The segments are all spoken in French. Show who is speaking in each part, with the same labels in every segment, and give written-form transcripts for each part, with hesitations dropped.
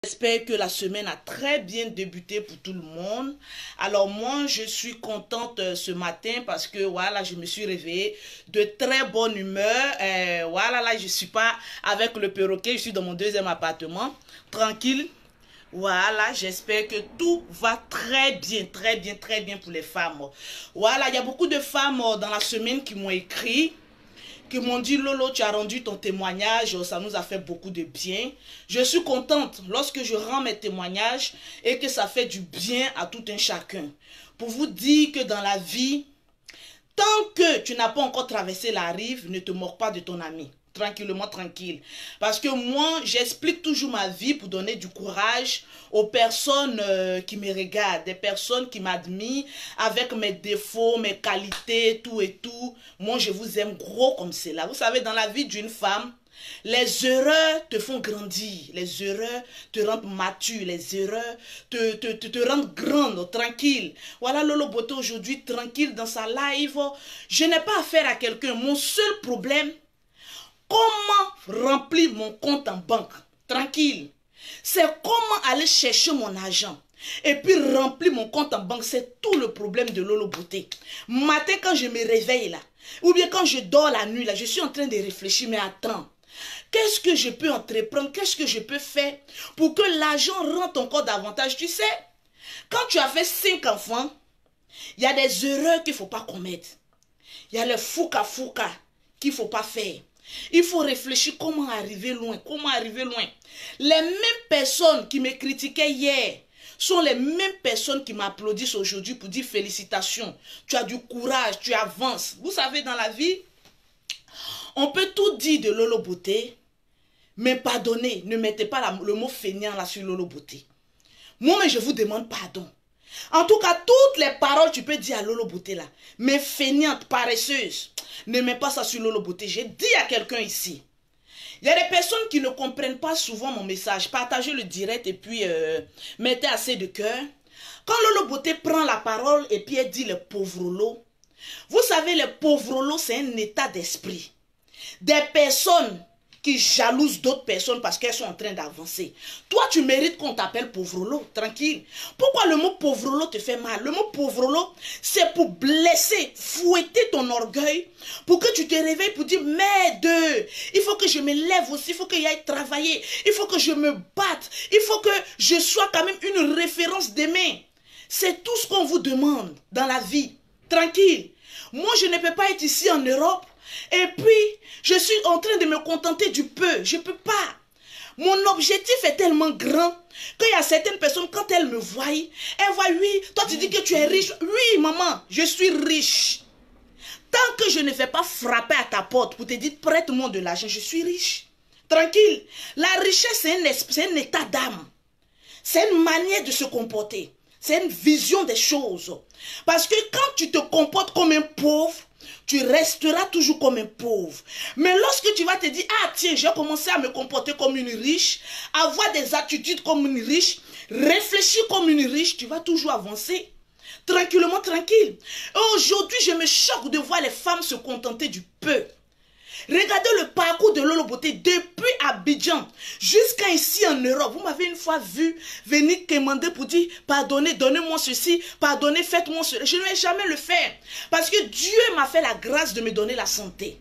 Speaker 1: J'espère que la semaine a très bien débuté pour tout le monde. Alors moi, je suis contente ce matin parce que voilà, je me suis réveillée de très bonne humeur. Voilà, là, je ne suis pas avec le perroquet, je suis dans mon deuxième appartement, tranquille. Voilà, j'espère que tout va très bien pour les femmes. Voilà, il y a beaucoup de femmes dans la semaine qui m'ont écrit, qui m'ont dit: Lolo, tu as rendu ton témoignage, ça nous a fait beaucoup de bien. Je suis contente lorsque je rends mes témoignages et que ça fait du bien à tout un chacun. Pour vous dire que dans la vie, tant que tu n'as pas encore traversé la rive, ne te moque pas de ton ami. Tranquillement, tranquille. Parce que moi, j'explique toujours ma vie pour donner du courage aux personnes qui me regardent, des personnes qui m'admirent avec mes défauts, mes qualités, tout et tout. Moi, je vous aime gros comme cela. Vous savez, dans la vie d'une femme, les erreurs te font grandir, les erreurs te rendent mature, les erreurs te rendent grande, tranquille. Voilà Lolo Beauté aujourd'hui, tranquille dans sa live. Je n'ai pas affaire à quelqu'un. Mon seul problème, comment remplir mon compte en banque, tranquille. C'est comment aller chercher mon argent. Et puis remplir mon compte en banque, c'est tout le problème de Lolo Beauté. Matin quand je me réveille là, ou bien quand je dors la nuit là, je suis en train de réfléchir, mais attends. Qu'est-ce que je peux entreprendre? Qu'est-ce que je peux faire pour que l'argent rentre encore davantage? Tu sais, quand tu as fait 5 enfants, il y a des erreurs qu'il ne faut pas commettre. Il y a le fouka qu'il ne faut pas faire. Il faut réfléchir comment arriver loin. Comment arriver loin. Les mêmes personnes qui me critiquaient hier sont les mêmes personnes qui m'applaudissent aujourd'hui pour dire félicitations. Tu as du courage, tu avances. Vous savez, dans la vie, on peut tout dire de Lolo Beauté, mais pardonnez, ne mettez pas le mot feignant là sur Lolo Beauté. Moi, mais je vous demande pardon. En tout cas, toutes les paroles tu peux dire à Lolo Beauté là, mais feignante, paresseuse, ne mets pas ça sur Lolo Beauté. J'ai dit à quelqu'un ici, il y a des personnes qui ne comprennent pas souvent mon message. Partagez le direct et puis mettez assez de cœur. Quand Lolo Beauté prend la parole et puis elle dit le pauvre lot, vous savez, le pauvre lot, c'est un état d'esprit. Des personnes qui jalousent d'autres personnes parce qu'elles sont en train d'avancer. Toi, tu mérites qu'on t'appelle pauvre-lot, tranquille. Pourquoi le mot pauvre-lot te fait mal? Le mot pauvre-lot, c'est pour blesser, fouetter ton orgueil, pour que tu te réveilles pour dire, merde, il faut que je me lève aussi, il faut que j'aille travailler, il faut que je me batte, il faut que je sois quand même une référence demain. C'est tout ce qu'on vous demande dans la vie, tranquille. Moi, je ne peux pas être ici en Europe. Et puis, je suis en train de me contenter du peu. Je ne peux pas. Mon objectif est tellement grand qu'il y a certaines personnes, quand elles me voient, elles voient, oui, toi tu dis que tu es riche. Oui, maman, je suis riche. Tant que je ne vais pas frapper à ta porte pour te dire, prête-moi de l'argent, je suis riche. Tranquille. La richesse, c'est un état d'âme. C'est une manière de se comporter. C'est une vision des choses. Parce que quand tu te comportes comme un pauvre, tu resteras toujours comme un pauvre. Mais lorsque tu vas te dire, ah tiens, j'ai commencé à me comporter comme une riche, avoir des attitudes comme une riche, réfléchir comme une riche, tu vas toujours avancer. Tranquillement, tranquille. Aujourd'hui, je me choque de voir les femmes se contenter du peu. Regardez le parcours de Lolo Beauté depuis Abidjan jusqu'à ici en Europe. Vous m'avez une fois vu venir demander pour dire pardonnez, donnez-moi ceci, pardonnez, faites-moi cela. Je ne vais jamais le faire parce que Dieu m'a fait la grâce de me donner la santé.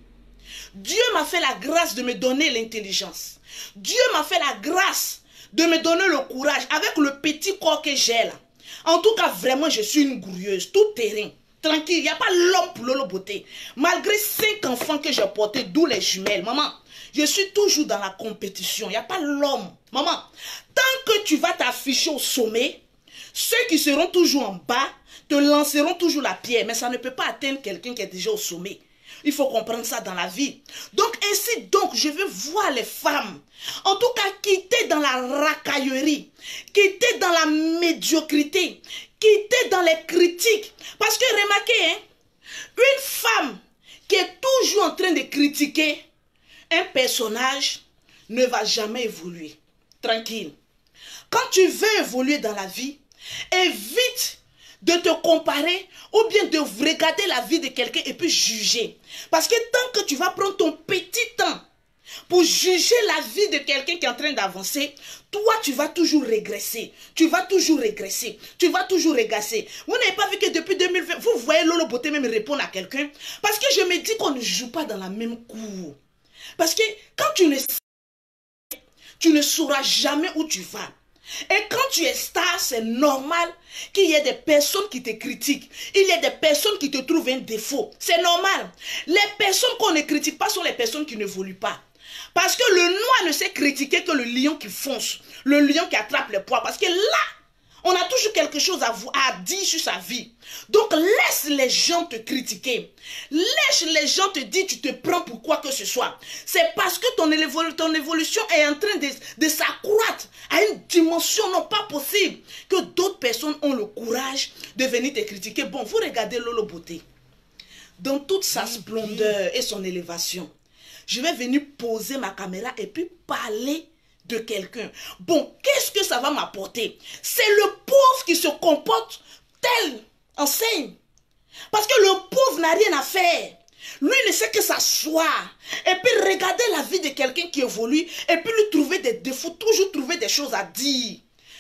Speaker 1: Dieu m'a fait la grâce de me donner l'intelligence. Dieu m'a fait la grâce de me donner le courage avec le petit corps que j'ai là. En tout cas, vraiment, je suis une gourieuse, tout terrain. Tranquille, il n'y a pas l'homme pour Lolo Beauté. Malgré 5 enfants que j'ai portés, d'où les jumelles. Maman, je suis toujours dans la compétition. Il n'y a pas l'homme. Maman, tant que tu vas t'afficher au sommet, ceux qui seront toujours en bas te lanceront toujours la pierre. Mais ça ne peut pas atteindre quelqu'un qui est déjà au sommet. Il faut comprendre ça dans la vie. Donc ainsi, donc, je veux voir les femmes, en tout cas, quitter dans la racaillerie, quitter dans la médiocrité, quitter dans les critiques. Parce que remarquez, hein, une femme qui est toujours en train de critiquer un personnage ne va jamais évoluer. Tranquille. Quand tu veux évoluer dans la vie, évite de te comparer ou bien de regarder la vie de quelqu'un et puis juger. Parce que tant que tu vas prendre ton petit temps pour juger la vie de quelqu'un qui est en train d'avancer, toi, tu vas toujours régresser. Tu vas toujours régresser. Tu vas toujours régresser. Vous n'avez pas vu que depuis 2020, vous voyez Lolo Beauté même répondre à quelqu'un? Parce que je me dis qu'on ne joue pas dans la même cour. Parce que quand tu ne sauras jamais où tu vas. Et quand tu es star, c'est normal qu'il y ait des personnes qui te critiquent. Il y a des personnes qui te trouvent un défaut. C'est normal. Les personnes qu'on ne critique pas sont les personnes qui n'évoluent pas. Parce que le noir ne sait critiquer que le lion qui fonce. Le lion qui attrape les pois. Parce que là, on a toujours quelque chose à dire sur sa vie. Donc laisse les gens te critiquer. Laisse les gens te dire tu te prends pour quoi que ce soit. C'est parce que ton évolution est en train de s'accroître à une dimension non pas possible que d'autres personnes ont le courage de venir te critiquer. Bon, vous regardez Lolo Beauté. Dans toute sa splendeur et son élévation. Je vais venir poser ma caméra et puis parler de quelqu'un. Bon, qu'est-ce que ça va m'apporter? C'est le pauvre qui se comporte tel enseigne. Parce que le pauvre n'a rien à faire. Lui ne sait que s'asseoir. Et puis regarder la vie de quelqu'un qui évolue et puis lui trouver des défauts, toujours trouver des choses à dire.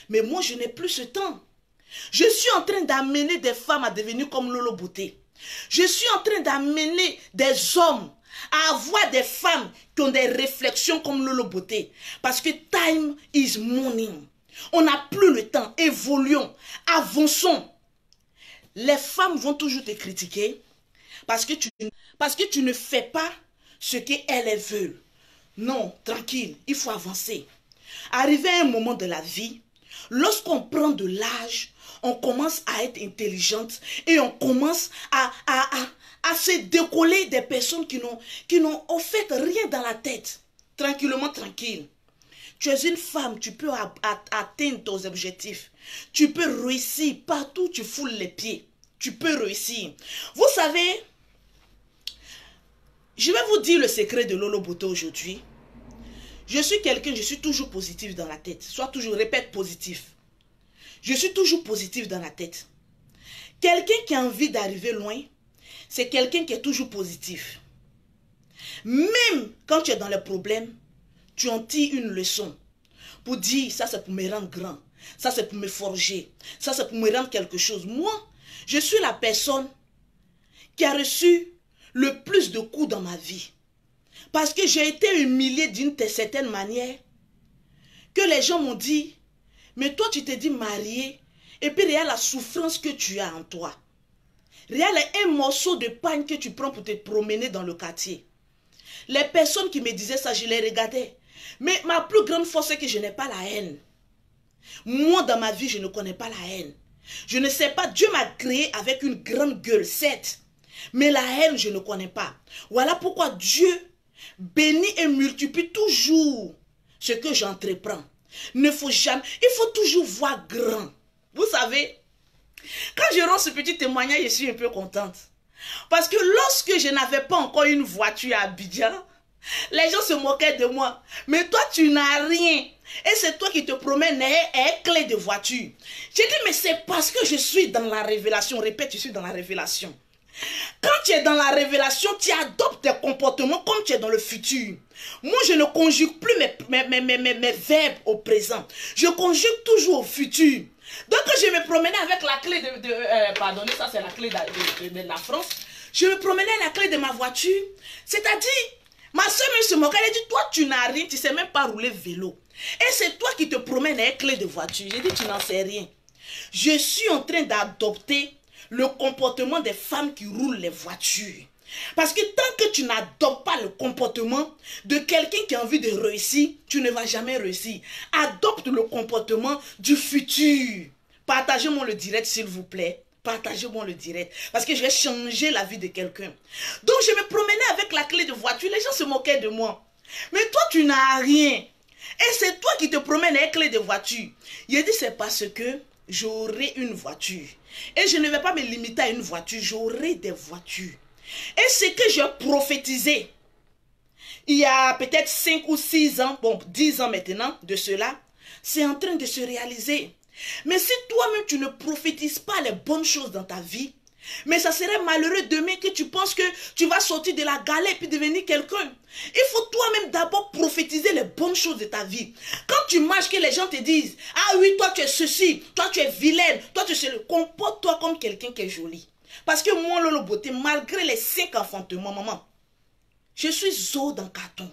Speaker 1: Mais moi, je n'ai plus ce temps. Je suis en train d'amener des femmes à devenir comme Lolo Beauté. Je suis en train d'amener des hommes à avoir des femmes qui ont des réflexions comme Lolo Beauté. Parce que time is money. On n'a plus le temps. Évoluons. Avançons. Les femmes vont toujours te critiquer parce que tu ne fais pas ce qu'elles veulent. Non, tranquille. Il faut avancer. Arrivé à un moment de la vie, lorsqu'on prend de l'âge, on commence à être intelligente et on commence à se décoller des personnes qui n'ont en fait rien dans la tête. Tranquillement, tranquille. Tu es une femme, tu peux atteindre tes objectifs. Tu peux réussir partout où tu foules les pieds. Tu peux réussir. Vous savez, je vais vous dire le secret de Lolo Beauté aujourd'hui. Je suis toujours positif dans la tête. Sois toujours, répète, positif. Je suis toujours positif dans la tête. Quelqu'un qui a envie d'arriver loin, c'est quelqu'un qui est toujours positif. Même quand tu es dans les problèmes, tu en tires une leçon. Pour dire, ça c'est pour me rendre grand. Ça c'est pour me forger. Ça c'est pour me rendre quelque chose. Moi, je suis la personne qui a reçu le plus de coups dans ma vie. Parce que j'ai été humiliée d'une certaine manière. Que les gens m'ont dit, mais toi tu t'es dit marié. Et puis regarde la souffrance que tu as en toi. Regarde un morceau de pain que tu prends pour te promener dans le quartier. Les personnes qui me disaient ça, je les regardais. Mais ma plus grande force, c'est que je n'ai pas la haine. Moi, dans ma vie, je ne connais pas la haine. Je ne sais pas, Dieu m'a créé avec une grande gueule, certes. Mais la haine, je ne connais pas. Voilà pourquoi Dieu bénit et multiplie toujours ce que j'entreprends. Ne faut jamais, il faut toujours voir grand. Vous savez, quand je rends ce petit témoignage, je suis un peu contente. Parce que lorsque je n'avais pas encore une voiture à Abidjan, les gens se moquaient de moi. Mais toi, tu n'as rien. Et c'est toi qui te promènes avec clé de voiture. J'ai dit, mais c'est parce que je suis dans la révélation. Répète, je suis dans la révélation. Quand tu es dans la révélation, tu adoptes tes comportements comme tu es dans le futur. Moi, je ne conjugue plus mes verbes au présent. Je conjugue toujours au futur. Donc, je me promenais avec la clé pardonnez, ça c'est la clé de la France. Je me promenais avec la clé de ma voiture. C'est-à-dire, ma soeur me se moquait. Elle dit, toi, tu n'as rien, tu ne sais même pas rouler vélo. Et c'est toi qui te promènes avec clé de voiture. J'ai dit, tu n'en sais rien. Je suis en train d'adopter le comportement des femmes qui roulent les voitures. Parce que tant que tu n'adoptes pas le comportement de quelqu'un qui a envie de réussir, tu ne vas jamais réussir. Adopte le comportement du futur. Partagez-moi le direct, s'il vous plaît. Partagez-moi le direct. Parce que je vais changer la vie de quelqu'un. Donc, je me promenais avec la clé de voiture. Les gens se moquaient de moi. Mais toi, tu n'as rien. Et c'est toi qui te promènes avec la clé de voiture. Il a dit, c'est parce que j'aurai une voiture. Et je ne vais pas me limiter à une voiture. J'aurai des voitures. Et ce que j'ai prophétisé, il y a peut-être 5 ou 6 ans, bon, 10 ans maintenant de cela, c'est en train de se réaliser. Mais si toi-même tu ne prophétises pas les bonnes choses dans ta vie, Mais ça serait malheureux demain que tu penses que tu vas sortir de la galère et puis devenir quelqu'un. Il faut toi-même d'abord prophétiser les bonnes choses de ta vie. Quand tu marches, que les gens te disent, ah oui, toi tu es ceci, toi tu es vilaine, toi tu es... Comporte-toi comme quelqu'un qui est joli. Parce que moi, Lolo Beauté, malgré les 5 enfantements, maman, je suis zo dans carton.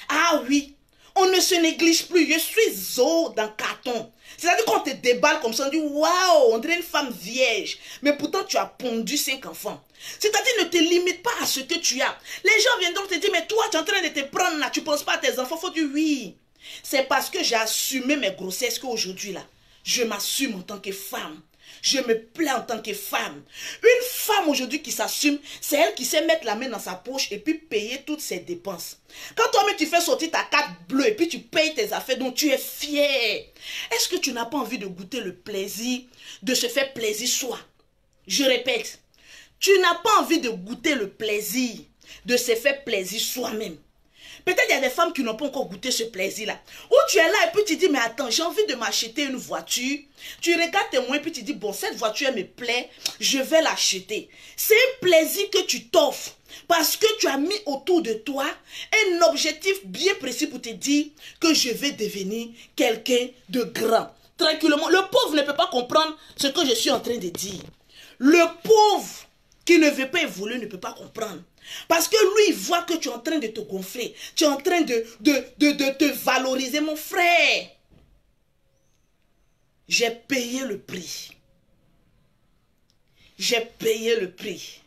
Speaker 1: Ah oui, on ne se néglige plus. Je suis zo dans carton. C'est-à-dire qu'on te déballe comme ça, on dit waouh, on dirait une femme vierge. Mais pourtant, tu as pondu 5 enfants. C'est-à-dire, ne te limite pas à ce que tu as. Les gens viendront te dire, mais toi, tu es en train de te prendre là, tu ne penses pas à tes enfants. Faut dire oui. C'est parce que j'ai assumé mes grossesses qu'aujourd'hui, là, je m'assume en tant que femme. Je me plais en tant que femme. Une femme aujourd'hui qui s'assume, c'est elle qui sait mettre la main dans sa poche et puis payer toutes ses dépenses. Quand toi-même tu fais sortir ta carte bleue et puis tu payes tes affaires, donc tu es fier. Est-ce que tu n'as pas envie de goûter le plaisir, de se faire plaisir soi? Je répète, tu n'as pas envie de goûter le plaisir, de se faire plaisir soi-même. Peut-être il y a des femmes qui n'ont pas encore goûté ce plaisir-là. Ou tu es là et puis tu dis, mais attends, j'ai envie de m'acheter une voiture. Tu regardes tes moyens et puis tu dis, bon, cette voiture, elle me plaît, je vais l'acheter. C'est un plaisir que tu t'offres. Parce que tu as mis autour de toi un objectif bien précis pour te dire que je vais devenir quelqu'un de grand. Tranquillement. Le pauvre ne peut pas comprendre ce que je suis en train de dire. Le pauvre qui ne veut pas évoluer ne peut pas comprendre. Parce que lui, il voit que tu es en train de te gonfler. Tu es en train de te valoriser, mon frère. J'ai payé le prix. J'ai payé le prix.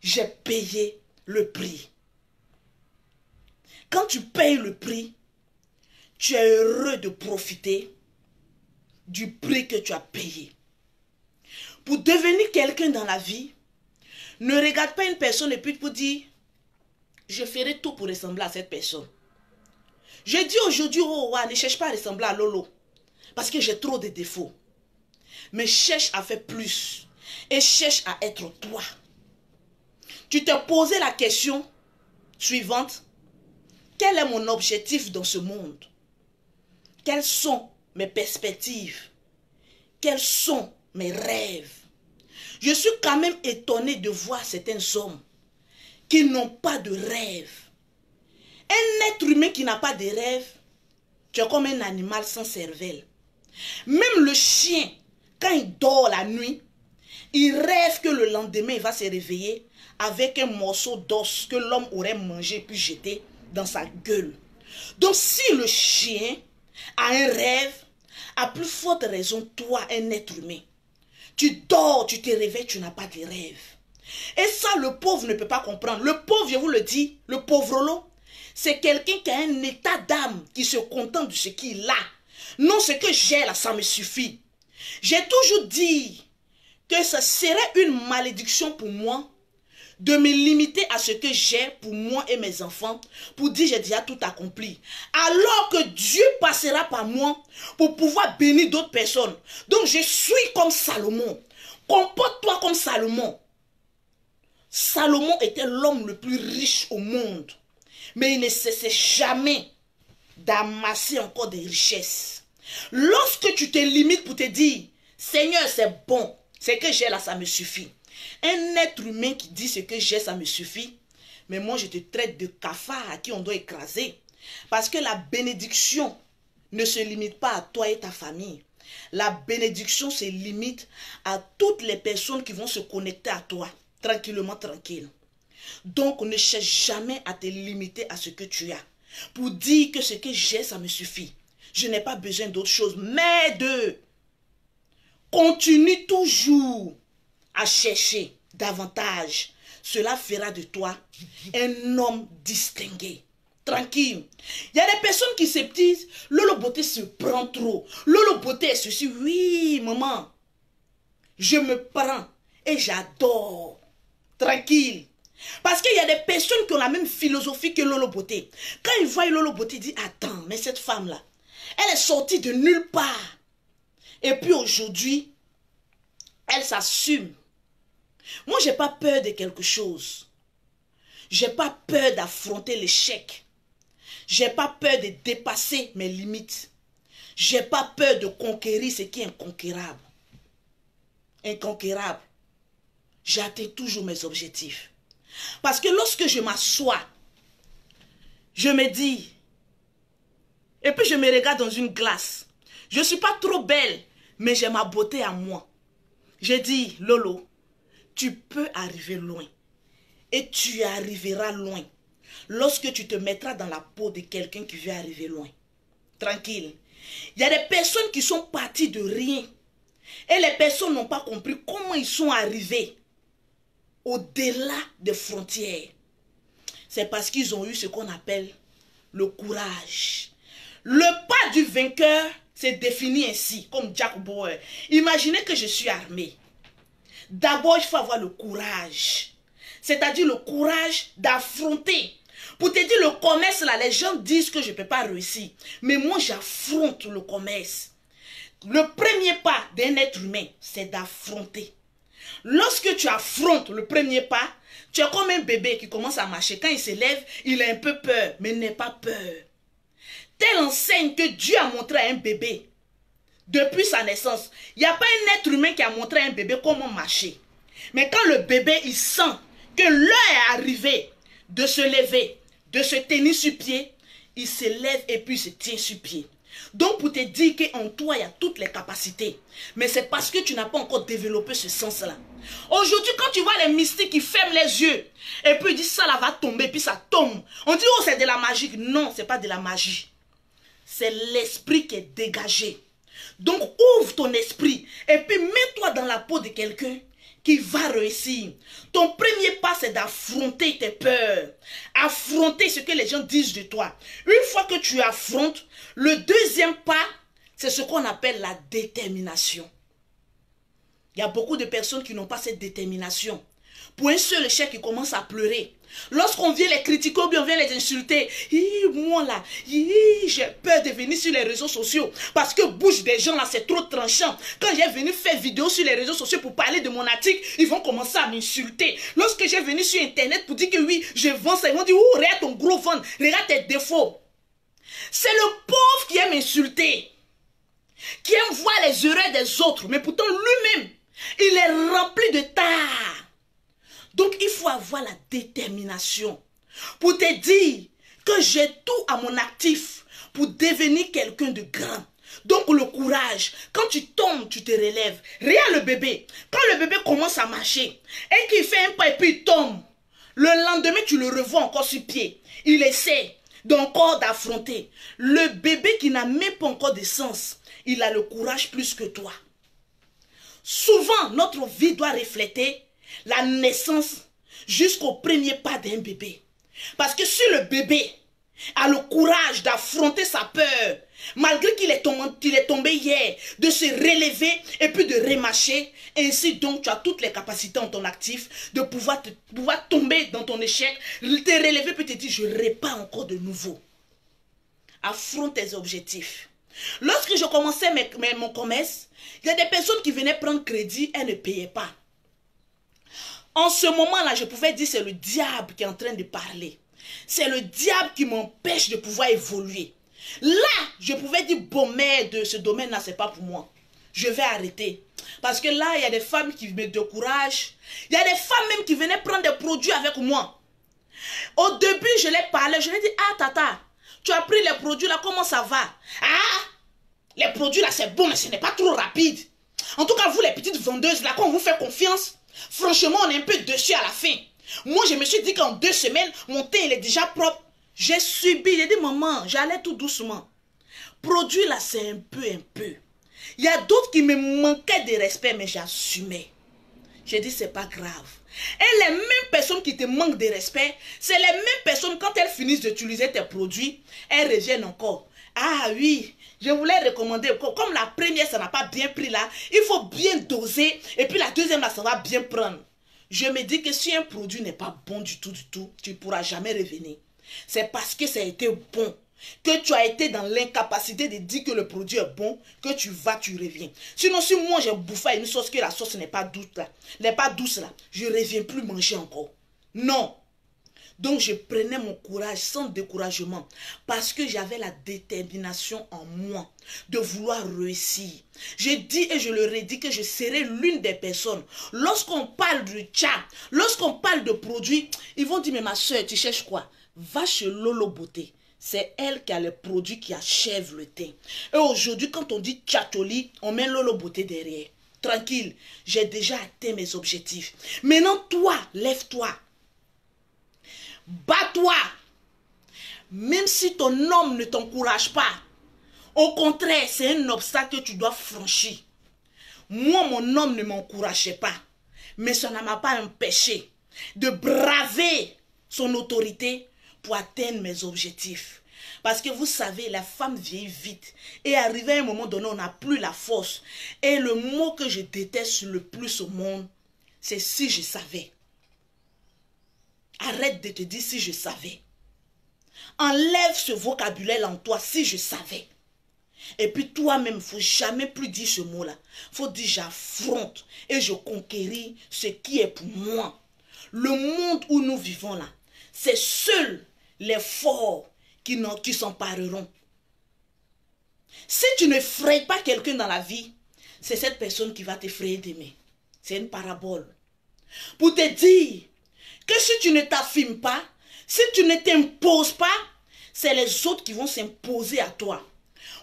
Speaker 1: J'ai payé le prix. Quand tu payes le prix, tu es heureux de profiter du prix que tu as payé. Pour devenir quelqu'un dans la vie, ne regarde pas une personne et puis pour dire, je ferai tout pour ressembler à cette personne. Je dis aujourd'hui, oh, ne cherche pas à ressembler à Lolo. Parce que j'ai trop de défauts. Mais cherche à faire plus. Et cherche à être toi. Tu t'es posé la question suivante. Quel est mon objectif dans ce monde? Quelles sont mes perspectives? Quels sont mes rêves? Je suis quand même étonné de voir certains hommes qui n'ont pas de rêve. Un être humain qui n'a pas de rêve, tu es comme un animal sans cervelle. Même le chien, quand il dort la nuit, il rêve que le lendemain, il va se réveiller avec un morceau d'os que l'homme aurait mangé puis jeté dans sa gueule. Donc si le chien a un rêve, à plus forte raison, toi, un être humain, tu dors, tu te réveilles, tu n'as pas de rêve. Et ça, le pauvre ne peut pas comprendre. Le pauvre, je vous le dis, le pauvre-lo, c'est quelqu'un qui a un état d'âme, qui se contente de ce qu'il a. Non, ce que j'ai là, ça me suffit. J'ai toujours dit que ce serait une malédiction pour moi de me limiter à ce que j'ai pour moi et mes enfants, pour dire j'ai déjà tout accompli. Alors que Dieu passera par moi pour pouvoir bénir d'autres personnes. Donc je suis comme Salomon. Comporte-toi comme Salomon. Salomon était l'homme le plus riche au monde. Mais il ne cessait jamais d'amasser encore des richesses. Lorsque tu te limites pour te dire, Seigneur, c'est bon, ce que j'ai là, ça me suffit. Un être humain qui dit ce que j'ai, ça me suffit. Mais moi, je te traite de cafard à qui on doit écraser. Parce que la bénédiction ne se limite pas à toi et ta famille. La bénédiction se limite à toutes les personnes qui vont se connecter à toi. Tranquillement, tranquille. Donc, ne cherche jamais à te limiter à ce que tu as. Pour dire que ce que j'ai, ça me suffit. Je n'ai pas besoin d'autre chose. Mais continue toujours à chercher davantage. Cela fera de toi un homme distingué. Tranquille. Il y a des personnes qui se disent, Lolo Beauté se prend trop. Lolo Beauté est ceci. Oui, maman. Je me prends et j'adore. Tranquille. Parce qu'il y a des personnes qui ont la même philosophie que Lolo Beauté. Quand ils voient Lolo Beauté, ils disent, attends, mais cette femme-là, elle est sortie de nulle part. Et puis aujourd'hui, elle s'assume. Moi, je n'ai pas peur de quelque chose. Je n'ai pas peur d'affronter l'échec. Je n'ai pas peur de dépasser mes limites. Je n'ai pas peur de conquérir ce qui est inconquérable. inconquérable, j'atteins toujours mes objectifs. Parce que lorsque je m'assois, je me dis, et puis je me regarde dans une glace. Je ne suis pas trop belle, mais j'ai ma beauté à moi. Je dis, Lolo, tu peux arriver loin. Et tu arriveras loin. Lorsque tu te mettras dans la peau de quelqu'un qui veut arriver loin. Tranquille. Il y a des personnes qui sont parties de rien. Et les personnes n'ont pas compris comment ils sont arrivés au-delà des frontières. C'est parce qu'ils ont eu ce qu'on appelle le courage. Le pas du vainqueur s'est défini ainsi, comme Jack Bauer. Imaginez que je suis armé. D'abord, il faut avoir le courage. C'est-à-dire le courage d'affronter. Pour te dire, le commerce, là, les gens disent que je ne peux pas réussir. Mais moi, j'affronte le commerce. Le premier pas d'un être humain, c'est d'affronter. Lorsque tu affrontes le premier pas, tu es comme un bébé qui commence à marcher. Quand il se lève, il a un peu peur, mais n'aie pas peur. Telle enseigne que Dieu a montré à un bébé depuis sa naissance. Il n'y a pas un être humain qui a montré à un bébé comment marcher. Mais quand le bébé, il sent que l'heure est arrivée de se lever, de se tenir sur pied, il se lève et puis il se tient sur pied. Donc pour te dire qu'en toi, il y a toutes les capacités. Mais c'est parce que tu n'as pas encore développé ce sens-là. Aujourd'hui, quand tu vois les mystiques qui ferment les yeux, et puis ils disent ça là va tomber, puis ça tombe. On dit oh c'est de la magie. Non, c'est pas de la magie. C'est l'esprit qui est dégagé. Donc ouvre ton esprit et puis mets-toi dans la peau de quelqu'un qui va réussir. Ton premier pas, c'est d'affronter tes peurs. Affronter ce que les gens disent de toi. Une fois que tu affrontes, le deuxième pas, c'est ce qu'on appelle la détermination. Il y a beaucoup de personnes qui n'ont pas cette détermination. Pour un seul échec, ils commencent à pleurer. Lorsqu'on vient les critiquer ou bien on vient les insulter, moi là, j'ai peur de venir sur les réseaux sociaux parce que bouche des gens là c'est trop tranchant. Quand j'ai venu faire vidéo sur les réseaux sociaux pour parler de mon article, ils vont commencer à m'insulter. Lorsque j'ai venu sur internet pour dire que oui, je vends ça, ils vont dire oh, regarde ton gros ventre, regarde tes défauts. C'est le pauvre qui aime insulter, qui aime voir les erreurs des autres, mais pourtant lui-même, il est rempli de tares. Donc, il faut avoir la détermination pour te dire que j'ai tout à mon actif pour devenir quelqu'un de grand. Donc, le courage. Quand tu tombes, tu te relèves. Regarde le bébé. Quand le bébé commence à marcher et qu'il fait un pas et puis il tombe, le lendemain, tu le revois encore sur pied. Il essaie d'encore d'affronter. Le bébé qui n'a même pas encore de sens, il a le courage plus que toi. Souvent, notre vie doit refléter la naissance jusqu'au premier pas d'un bébé. Parce que si le bébé a le courage d'affronter sa peur, malgré qu'il est tombé hier, de se relever et puis de remarcher, ainsi donc tu as toutes les capacités en ton actif de pouvoir tomber dans ton échec, te relever puis te dire je répare encore de nouveau. Affronte tes objectifs. Lorsque je commençais mon commerce, il y a des personnes qui venaient prendre crédit et ne payaient pas. En ce moment-là, je pouvais dire c'est le diable qui est en train de parler. C'est le diable qui m'empêche de pouvoir évoluer. Là, je pouvais dire bon, mais de ce domaine-là, c'est pas pour moi. Je vais arrêter. Parce que là, il y a des femmes qui me découragent. Il y a des femmes même qui venaient prendre des produits avec moi. Au début, je les parlais. Je leur ai dit, ah tata, tu as pris les produits là, comment ça va? Ah, les produits là, c'est bon, mais ce n'est pas trop rapide. En tout cas, vous les petites vendeuses là, quand on vous fait confiance, franchement, on est un peu dessus à la fin. Moi, je me suis dit qu'en 2 semaines, mon teint, il est déjà propre. J'ai subi, j'ai dit, maman, j'allais tout doucement. Produit là, c'est un peu. Il y a d'autres qui me manquaient de respect, mais j'assumais. J'ai dit, c'est pas grave. Et les mêmes personnes qui te manquent de respect, c'est les mêmes personnes, quand elles finissent d'utiliser tes produits, elles reviennent encore. Ah oui, je voulais recommander, comme la première, ça n'a pas bien pris là, il faut bien doser, et puis la deuxième là, ça va bien prendre. Je me dis que si un produit n'est pas bon du tout, tu ne pourras jamais revenir. C'est parce que ça a été bon, que tu as été dans l'incapacité de dire que le produit est bon, que tu reviens. Sinon, si moi j'ai bouffé une sauce, que la sauce n'est pas douce là, je ne reviens plus manger encore. Non. Donc je prenais mon courage sans découragement parce que j'avais la détermination en moi de vouloir réussir. Je dis et je le redis que je serai l'une des personnes. Lorsqu'on parle du tcha, lorsqu'on parle de produits, ils vont dire mais ma soeur, tu cherches quoi? Va chez Lolo Beauté. C'est elle qui a les produits qui achèvent le teint. Et aujourd'hui, quand on dit tchatoli, on met Lolo Beauté derrière. Tranquille, j'ai déjà atteint mes objectifs. Maintenant, toi, lève-toi. Bats-toi. Même si ton homme ne t'encourage pas. Au contraire, c'est un obstacle que tu dois franchir. Moi, mon homme ne m'encourageait pas. Mais ça ne m'a pas empêché de braver son autorité pour atteindre mes objectifs. Parce que vous savez, la femme vieillit vite. Et arrivé à un moment donné, on n'a plus la force. Et le mot que je déteste le plus au monde, c'est si je savais. Arrête de te dire si je savais. Enlève ce vocabulaire en toi si je savais. Et puis toi-même, il ne faut jamais plus dire ce mot-là. Il faut dire j'affronte et je conquéris ce qui est pour moi. Le monde où nous vivons là, c'est seuls les forts qui s'empareront. Si tu ne frayes pas quelqu'un dans la vie, c'est cette personne qui va t'effrayer demain. C'est une parabole. Pour te dire que si tu ne t'affirmes pas, si tu ne t'imposes pas, c'est les autres qui vont s'imposer à toi.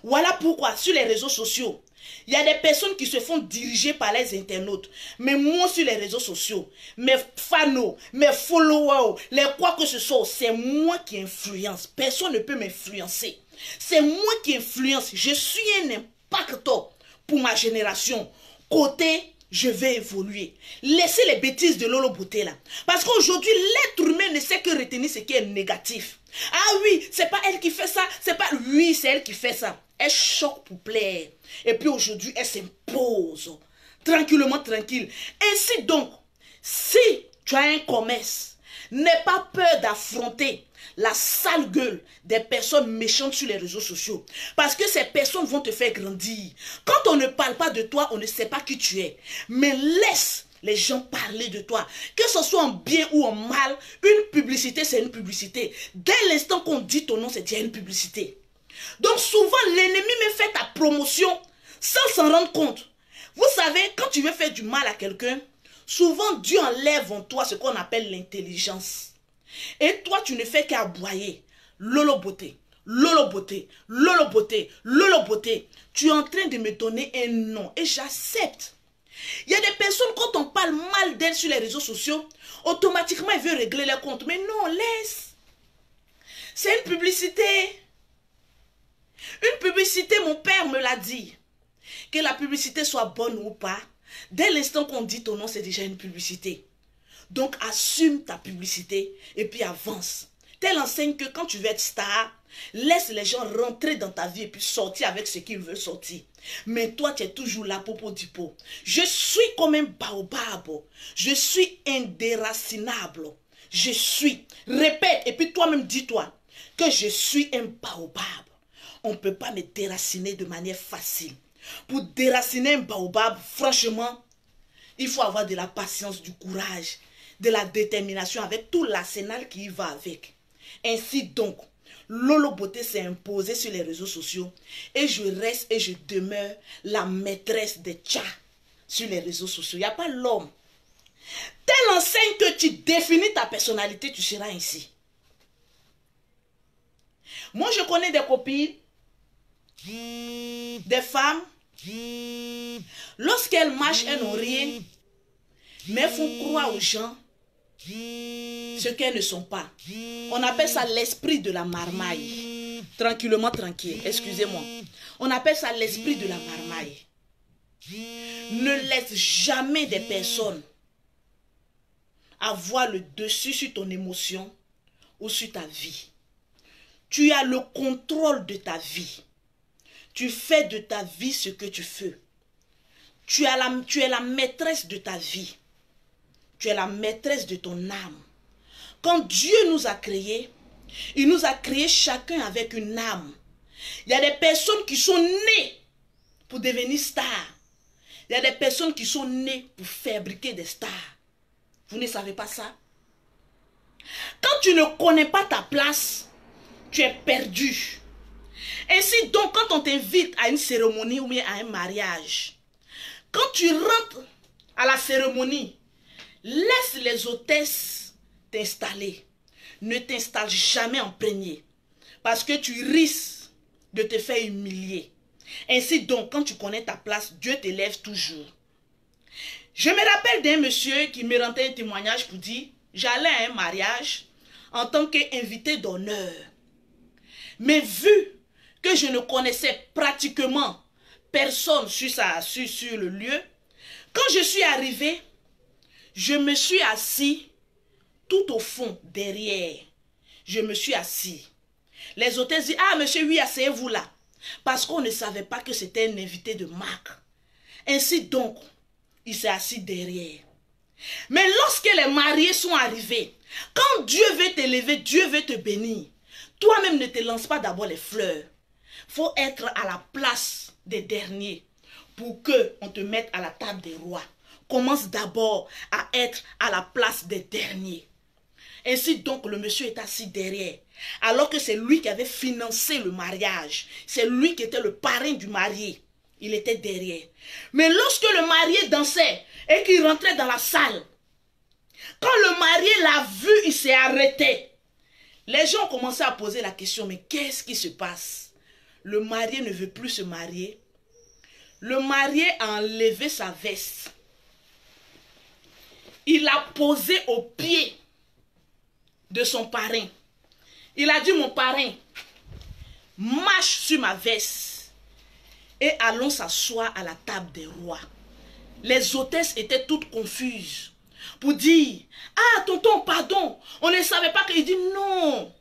Speaker 1: Voilà pourquoi sur les réseaux sociaux, il y a des personnes qui se font diriger par les internautes. Mais moi sur les réseaux sociaux, mes fans, mes followers, les quoi que ce soit, c'est moi qui influence. Personne ne peut m'influencer. C'est moi qui influence. Je suis un impacteur pour ma génération. Côté, je vais évoluer. Laissez les bêtises de Lolo Beauté là. Parce qu'aujourd'hui, l'être humain ne sait que retenir ce qui est négatif. Ah oui, c'est pas elle qui fait ça. C'est pas lui, c'est elle qui fait ça. Elle choque pour plaire. Et puis aujourd'hui, elle s'impose. Tranquillement, tranquille. Ainsi donc, si tu as un commerce, n'aie pas peur d'affronter la sale gueule des personnes méchantes sur les réseaux sociaux. Parce que ces personnes vont te faire grandir. Quand on ne parle pas de toi, on ne sait pas qui tu es. Mais laisse les gens parler de toi. Que ce soit en bien ou en mal, une publicité, c'est une publicité. Dès l'instant qu'on dit ton nom, c'est déjà une publicité. Donc souvent, l'ennemi me fait ta promotion sans s'en rendre compte. Vous savez, quand tu veux faire du mal à quelqu'un, souvent Dieu enlève en toi ce qu'on appelle l'intelligence. Et toi, tu ne fais qu'aboyer. Lolo Beauté, Lolo Beauté, Lolo Beauté, Lolo Beauté. Tu es en train de me donner un nom et j'accepte. Il y a des personnes, quand on parle mal d'elles sur les réseaux sociaux, automatiquement, elles veulent régler leur compte. Mais non, laisse. C'est une publicité. Une publicité, mon père me l'a dit. Que la publicité soit bonne ou pas, dès l'instant qu'on dit ton nom, c'est déjà une publicité. Donc, assume ta publicité et puis avance. Telle enseigne que quand tu veux être star, laisse les gens rentrer dans ta vie et puis sortir avec ce qu'ils veulent sortir. Mais toi, tu es toujours là, popo dipo. Je suis comme un baobab. Je suis indéracinable. Je suis. Répète et puis toi-même dis-toi que je suis un baobab. On ne peut pas me déraciner de manière facile. Pour déraciner un baobab, franchement, il faut avoir de la patience, du courage, de la détermination avec tout l'arsenal qui y va avec. Ainsi donc, Lolo Beauté s'est imposée sur les réseaux sociaux et je reste et je demeure la maîtresse des tchats sur les réseaux sociaux. Il n'y a pas l'homme. Telle enseigne que tu définis ta personnalité, tu seras ainsi. Moi, je connais des copines, des femmes, lorsqu'elles marchent, elles n'ont rien, mais elles font croire aux gens ce qu'elles ne sont pas. On appelle ça l'esprit de la marmaille. Tranquillement, tranquille, excusez-moi. On appelle ça l'esprit de la marmaille. Ne laisse jamais des personnes avoir le dessus sur ton émotion ou sur ta vie. Tu as le contrôle de ta vie. Tu fais de ta vie ce que tu veux. Tu es la maîtresse de ta vie. Tu es la maîtresse de ton âme. Quand Dieu nous a créés, il nous a créés chacun avec une âme. Il y a des personnes qui sont nées pour devenir stars. Il y a des personnes qui sont nées pour fabriquer des stars. Vous ne savez pas ça? Quand tu ne connais pas ta place, tu es perdu. Ainsi donc, quand on t'invite à une cérémonie ou bien à un mariage, quand tu rentres à la cérémonie, laisse les hôtesses t'installer. Ne t'installe jamais en premier, parce que tu risques de te faire humilier. Ainsi donc, quand tu connais ta place, Dieu t'élève toujours. Je me rappelle d'un monsieur qui me rendait un témoignage pour dire, j'allais à un mariage en tant qu'invité d'honneur. Mais vu que je ne connaissais pratiquement personne sur le lieu, quand je suis arrivé, je me suis assis tout au fond, derrière. Je me suis assis. Les hôtesses disent, ah monsieur, oui, asseyez-vous là. Parce qu'on ne savait pas que c'était un invité de marque. Ainsi donc, il s'est assis derrière. Mais lorsque les mariés sont arrivés, quand Dieu veut t'élever, Dieu veut te bénir, toi-même ne te lance pas d'abord les fleurs. Il faut être à la place des derniers pour qu'on te mette à la table des rois. Commence d'abord à être à la place des derniers. Ainsi donc, le monsieur est assis derrière, alors que c'est lui qui avait financé le mariage. C'est lui qui était le parrain du marié. Il était derrière. Mais lorsque le marié dansait et qu'il rentrait dans la salle, quand le marié l'a vu, il s'est arrêté. Les gens ont commencé à poser la question, mais qu'est-ce qui se passe? Le marié ne veut plus se marier. Le marié a enlevé sa veste. Il l'a posé au pied de son parrain. Il a dit, mon parrain, marche sur ma veste et allons s'asseoir à la table des rois. Les hôtesses étaient toutes confuses pour dire, ah tonton, pardon, on ne savait pas qu'il dit non.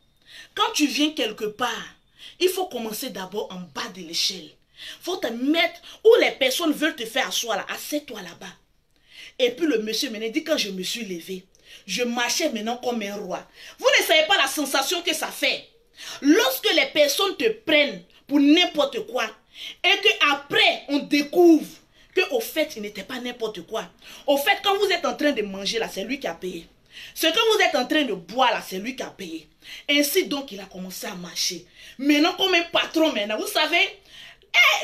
Speaker 1: Quand tu viens quelque part, il faut commencer d'abord en bas de l'échelle. Il faut te mettre où les personnes veulent te faire asseoir là, assieds-toi là-bas. Et puis le monsieur me dit, quand je me suis levé, je marchais maintenant comme un roi. Vous ne savez pas la sensation que ça fait. Lorsque les personnes te prennent pour n'importe quoi, et qu'après on découvre qu'au fait il n'était pas n'importe quoi. Au fait, quand vous êtes en train de manger là, c'est lui qui a payé. Ce que vous êtes en train de boire là, c'est lui qui a payé. Ainsi donc il a commencé à marcher. Maintenant comme un patron maintenant, vous savez,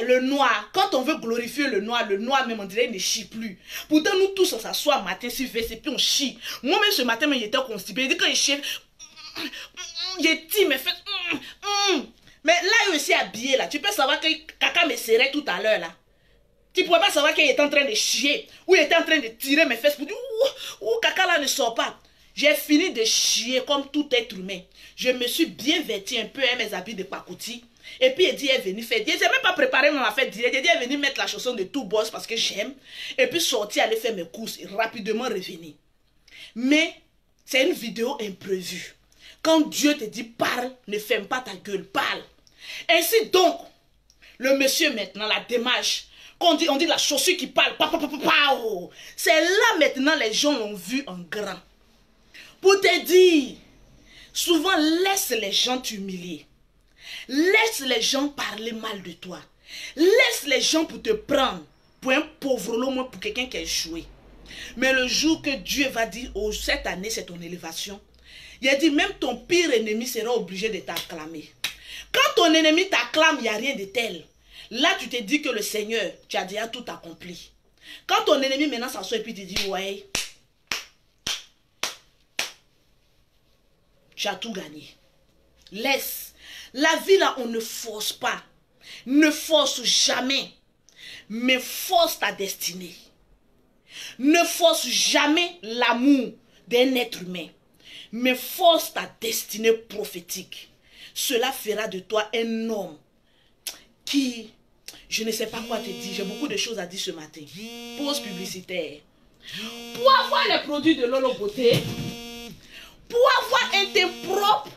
Speaker 1: le noir, quand on veut glorifier le noir même on dirait il ne chie plus. Pourtant nous tous on s'assoit matin sur veste et puis on chie. Moi-même ce matin il était constipé. Il dit quand il chie, j'ai dit mes fesses. Mais là il est aussi habillé là. Tu peux savoir que caca me serrait tout à l'heure là. Tu ne pouvais pas savoir qu'il était en train de chier. Ou il était en train de tirer mes fesses pour dire ouh caca là ne sort pas. J'ai fini de chier comme tout être humain. Je me suis bien vêtu un peu à mes habits de pacotille. Et puis il dit, elle est venue faire. Je n'ai même pas préparé ma fête direct. Il dit, elle est venue mettre la chanson de tout boss parce que j'aime. Et puis sortir, aller faire mes courses et rapidement revenir. Mais c'est une vidéo imprévue. Quand Dieu te dit parle, ne ferme pas ta gueule, parle. Ainsi donc, le monsieur maintenant, la démarche, on dit la chaussure qui parle, c'est là maintenant les gens l'ont vu en grand. Pour te dire, souvent laisse les gens t'humilier. Laisse les gens parler mal de toi. Laisse les gens pour te prendre pour un pauvre l'homme, pour quelqu'un qui a échoué. Mais le jour que Dieu va dire, oh, cette année c'est ton élévation, il a dit, même ton pire ennemi sera obligé de t'acclamer. Quand ton ennemi t'acclame, il n'y a rien de tel. Là, tu te dis que le Seigneur, tu as déjà tout accompli. Quand ton ennemi maintenant s'assoit et puis te dit, ouais, tu as tout gagné. Laisse. La vie là, on ne force pas. Ne force jamais. Mais force ta destinée. Ne force jamais l'amour d'un être humain. Mais force ta destinée prophétique. Cela fera de toi un homme qui, je ne sais pas quoi te dire. J'ai beaucoup de choses à dire ce matin. Pause publicitaire. Pour avoir les produits de Lolo Beauté, pour avoir un teint propre,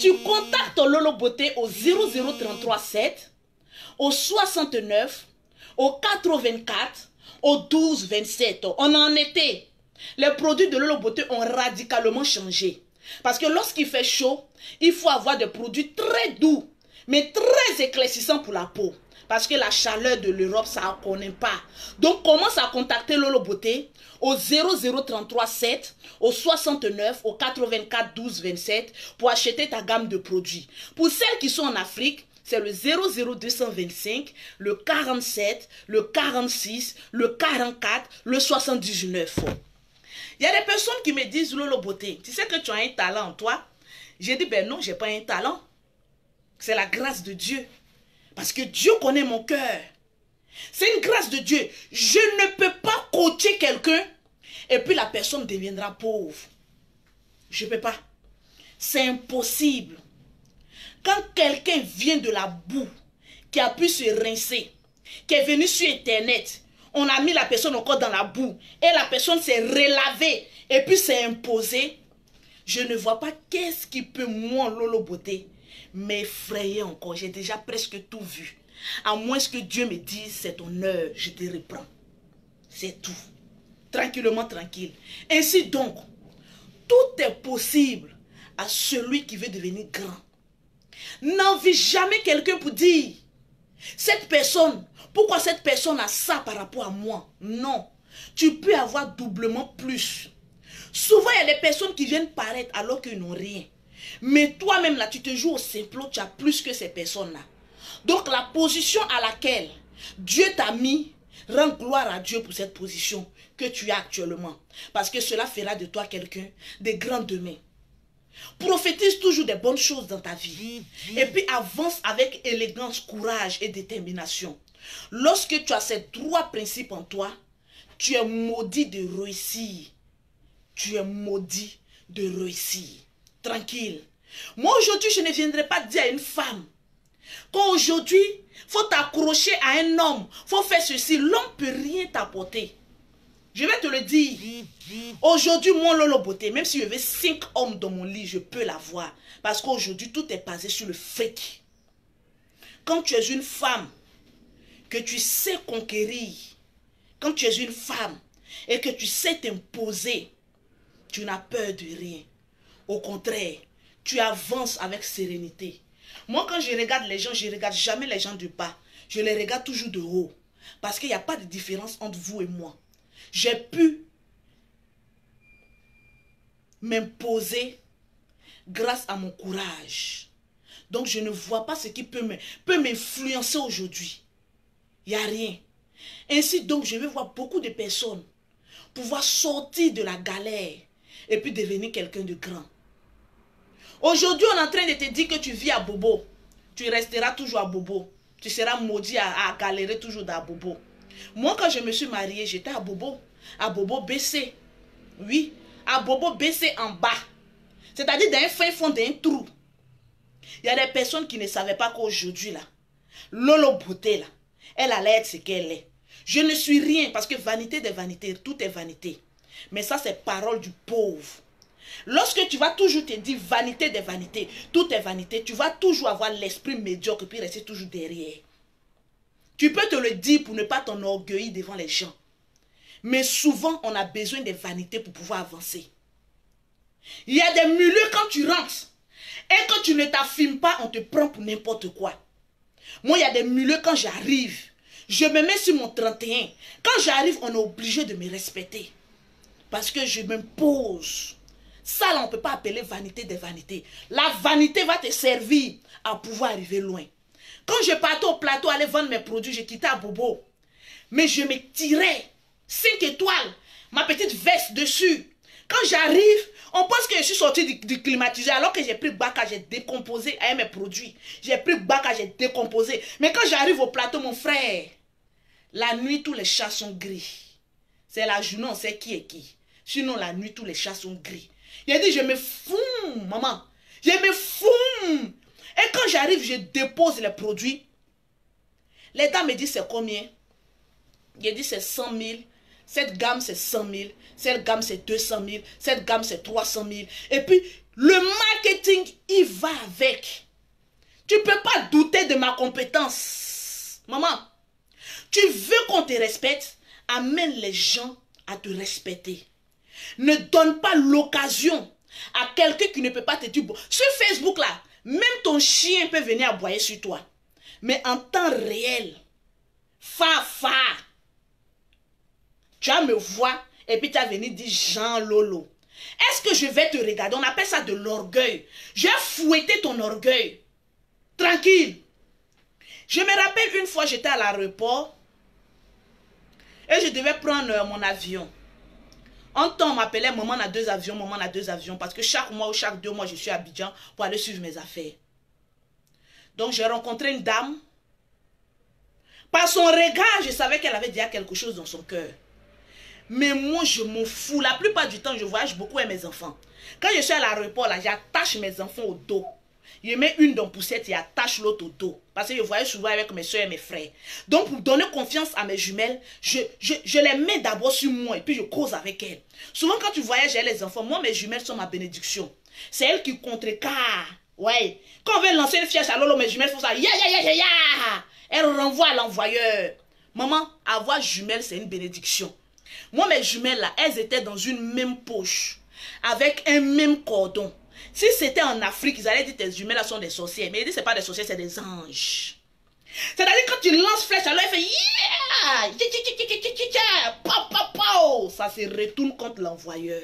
Speaker 1: tu contactes Lolo Beauté au 00337, au 69, au 84, au 1227. On en était. Les produits de Lolo Beauté ont radicalement changé. Parce que lorsqu'il fait chaud, il faut avoir des produits très doux, mais très éclaircissants pour la peau. Parce que la chaleur de l'Europe, ça ne connaît pas. Donc, commence à contacter Lolo Beauté au 0033 7, au 69, au 84 12 27 pour acheter ta gamme de produits. Pour celles qui sont en Afrique, c'est le 00225, le 47, le 46, le 44, le 79. Il y a des personnes qui me disent, Lolo Beauté, tu sais que tu as un talent en toi? J'ai dit, ben non, je n'ai pas un talent. C'est la grâce de Dieu. Parce que Dieu connaît mon cœur. C'est une grâce de Dieu. Je ne peux pas coacher quelqu'un et puis la personne deviendra pauvre. Je ne peux pas. C'est impossible. Quand quelqu'un vient de la boue, qui a pu se rincer, qui est venu sur Internet, on a mis la personne encore dans la boue et la personne s'est relavée et puis s'est imposée, je ne vois pas qu'est-ce qui peut, moi, Lolo Beauté, m'effrayer encore. J'ai déjà presque tout vu. À moins que Dieu me dise, c'est ton heure, je te reprends. C'est tout. Tranquillement, tranquille. Ainsi donc, tout est possible à celui qui veut devenir grand. N'envie jamais quelqu'un pour dire, cette personne, pourquoi cette personne a ça par rapport à moi? Non. Tu peux avoir doublement plus. Souvent, il y a des personnes qui viennent paraître alors qu'ils n'ont rien. Mais toi-même, là, tu te joues au simplot, tu as plus que ces personnes-là. Donc, la position à laquelle Dieu t'a mis, rends gloire à Dieu pour cette position que tu as actuellement. Parce que cela fera de toi quelqu'un de grand demain. Prophétise toujours des bonnes choses dans ta vie. Et puis avance avec élégance, courage et détermination. Lorsque tu as ces trois principes en toi, tu es maudit de réussir. Tu es maudit de réussir. Tranquille. Moi aujourd'hui, je ne viendrai pas dire à une femme qu'aujourd'hui, il faut t'accrocher à un homme. Il faut faire ceci. L'homme ne peut rien t'apporter. Je vais te le dire. Aujourd'hui, moi, Lolo Beauté, même si je veux 5 hommes dans mon lit, je peux l'avoir. Parce qu'aujourd'hui, tout est basé sur le fric. Quand tu es une femme, que tu sais conquérir, quand tu es une femme et que tu sais t'imposer, tu n'as peur de rien. Au contraire, tu avances avec sérénité. Moi, quand je regarde les gens, je ne regarde jamais les gens du bas. Je les regarde toujours de haut. Parce qu'il n'y a pas de différence entre vous et moi. J'ai pu m'imposer grâce à mon courage. Donc, je ne vois pas ce qui peut m'influencer aujourd'hui. Il n'y a rien. Ainsi, donc, je vais voir beaucoup de personnes pouvoir sortir de la galère et puis devenir quelqu'un de grand. Aujourd'hui, on est en train de te dire que tu vis à Bobo. Tu resteras toujours à Bobo. Tu seras maudit à galérer toujours dans Bobo. Moi, quand je me suis mariée, j'étais à Bobo baissé. Oui, à Bobo baissé en bas. C'est-à-dire dans un fin fond d'un trou. Il y a des personnes qui ne savaient pas qu'aujourd'hui, là, Lolo Beauté, là, elle allait être ce qu'elle est. Je ne suis rien parce que vanité des vanités, tout est vanité. Mais ça, c'est parole du pauvre. Lorsque tu vas toujours te dire vanité des vanités, tout est vanité, tu vas toujours avoir l'esprit médiocre et puis rester toujours derrière. Tu peux te le dire pour ne pas t'enorgueillir devant les gens. Mais souvent, on a besoin des vanités pour pouvoir avancer. Il y a des milieux quand tu rentres et que tu ne t'affirmes pas, on te prend pour n'importe quoi. Moi, il y a des milieux quand j'arrive, je me mets sur mon 31. Quand j'arrive, on est obligé de me respecter. Parce que je m'impose. Ça, là, on ne peut pas appeler vanité des vanités. La vanité va te servir à pouvoir arriver loin. Quand je partais au plateau, aller vendre mes produits, je quittais à Bobo. Mais je me tirais 5 étoiles, ma petite veste dessus. Quand j'arrive, on pense que je suis sorti du climatiseur alors que j'ai pris Baka, j'ai décomposé avec mes produits. J'ai pris Baka, j'ai décomposé. Mais quand j'arrive au plateau, mon frère, la nuit, tous les chats sont gris. C'est la journée, on sait qui est qui. Sinon, la nuit, tous les chats sont gris. Il dit, je me fume, maman. Je me fume. Et quand j'arrive, je dépose les produits. Les dames me disent, c'est combien? Je dis, c'est 100 000. Cette gamme, c'est 100 000. Cette gamme, c'est 200 000. Cette gamme, c'est 300 000. Et puis, le marketing, il va avec. Tu ne peux pas douter de ma compétence. Maman, tu veux qu'on te respecte? Amène les gens à te respecter. Ne donne pas l'occasion à quelqu'un qui ne peut pas te dire. Sur Facebook, là, même ton chien peut venir aboyer sur toi. Mais en temps réel, fa. Tu vas me voir et puis tu vas venir dire Jean Lolo. Est-ce que je vais te regarder? On appelle ça de l'orgueil. Je vais fouetter ton orgueil. Tranquille. Je me rappelle une fois, j'étais à l'aéroport et je devais prendre mon avion. En temps, on m'appelait maman a 2 avions, maman a 2 avions. Parce que chaque mois ou chaque 2 mois, je suis à Abidjan pour aller suivre mes affaires. Donc, j'ai rencontré une dame. Par son regard, je savais qu'elle avait déjà quelque chose dans son cœur. Mais moi, je m'en fous. La plupart du temps, je voyage beaucoup avec mes enfants. Quand je suis à l'aéroport, là, j'attache mes enfants au dos. Je mets une dans poussette et attache l'autre au dos. Parce que je voyage souvent avec mes soeurs et mes frères. Donc, pour donner confiance à mes jumelles, je les mets d'abord sur moi et puis je cause avec elles. Souvent, quand tu voyages avec les enfants, moi, mes jumelles sont ma bénédiction. C'est elles qui contrecarrent. Ouais. Quand on veut lancer une flèche à Lolo, mes jumelles font ça. Ya. Elles renvoient à l'envoyeur. Maman, avoir jumelles, c'est une bénédiction. Moi, mes jumelles, là, elles étaient dans une même poche, avec un même cordon. Si c'était en Afrique, ils allaient dire tes jumelles, là, sont des sorcières. Mais ils disent, c'est pas des sorcières, c'est des anges. C'est-à-dire, quand tu lances flèche, alors elle fait ça se retourne contre l'envoyeur.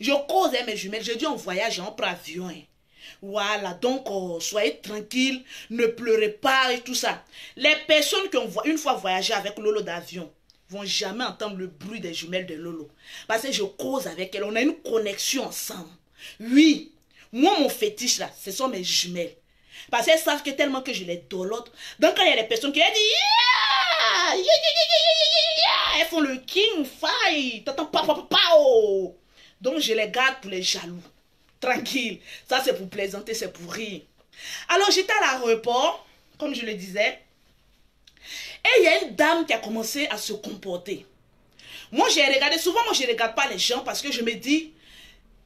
Speaker 1: Je cause avec mes jumelles, je dis on voyage, on prend avion. Hein. Voilà, donc soyez tranquilles, ne pleurez pas et tout ça. Les personnes qui ont une fois voyagé avec Lolo d'avion vont jamais entendre le bruit des jumelles de Lolo. Parce que je cause avec elle, on a une connexion ensemble. Oui, moi mon fétiche là, ce sont mes jumelles. Parce qu'elles savent que tellement que je les dolote. Donc quand il y a des personnes qui disent elles font le king fight. Donc je les garde pour les jaloux. Tranquille. Ça c'est pour plaisanter, c'est pour rire. Alors j'étais à l'aéroport, comme je le disais. Et il y a une dame qui a commencé à se comporter. Moi j'ai regardé, souvent moi je ne regarde pas les gens parce que je me dis,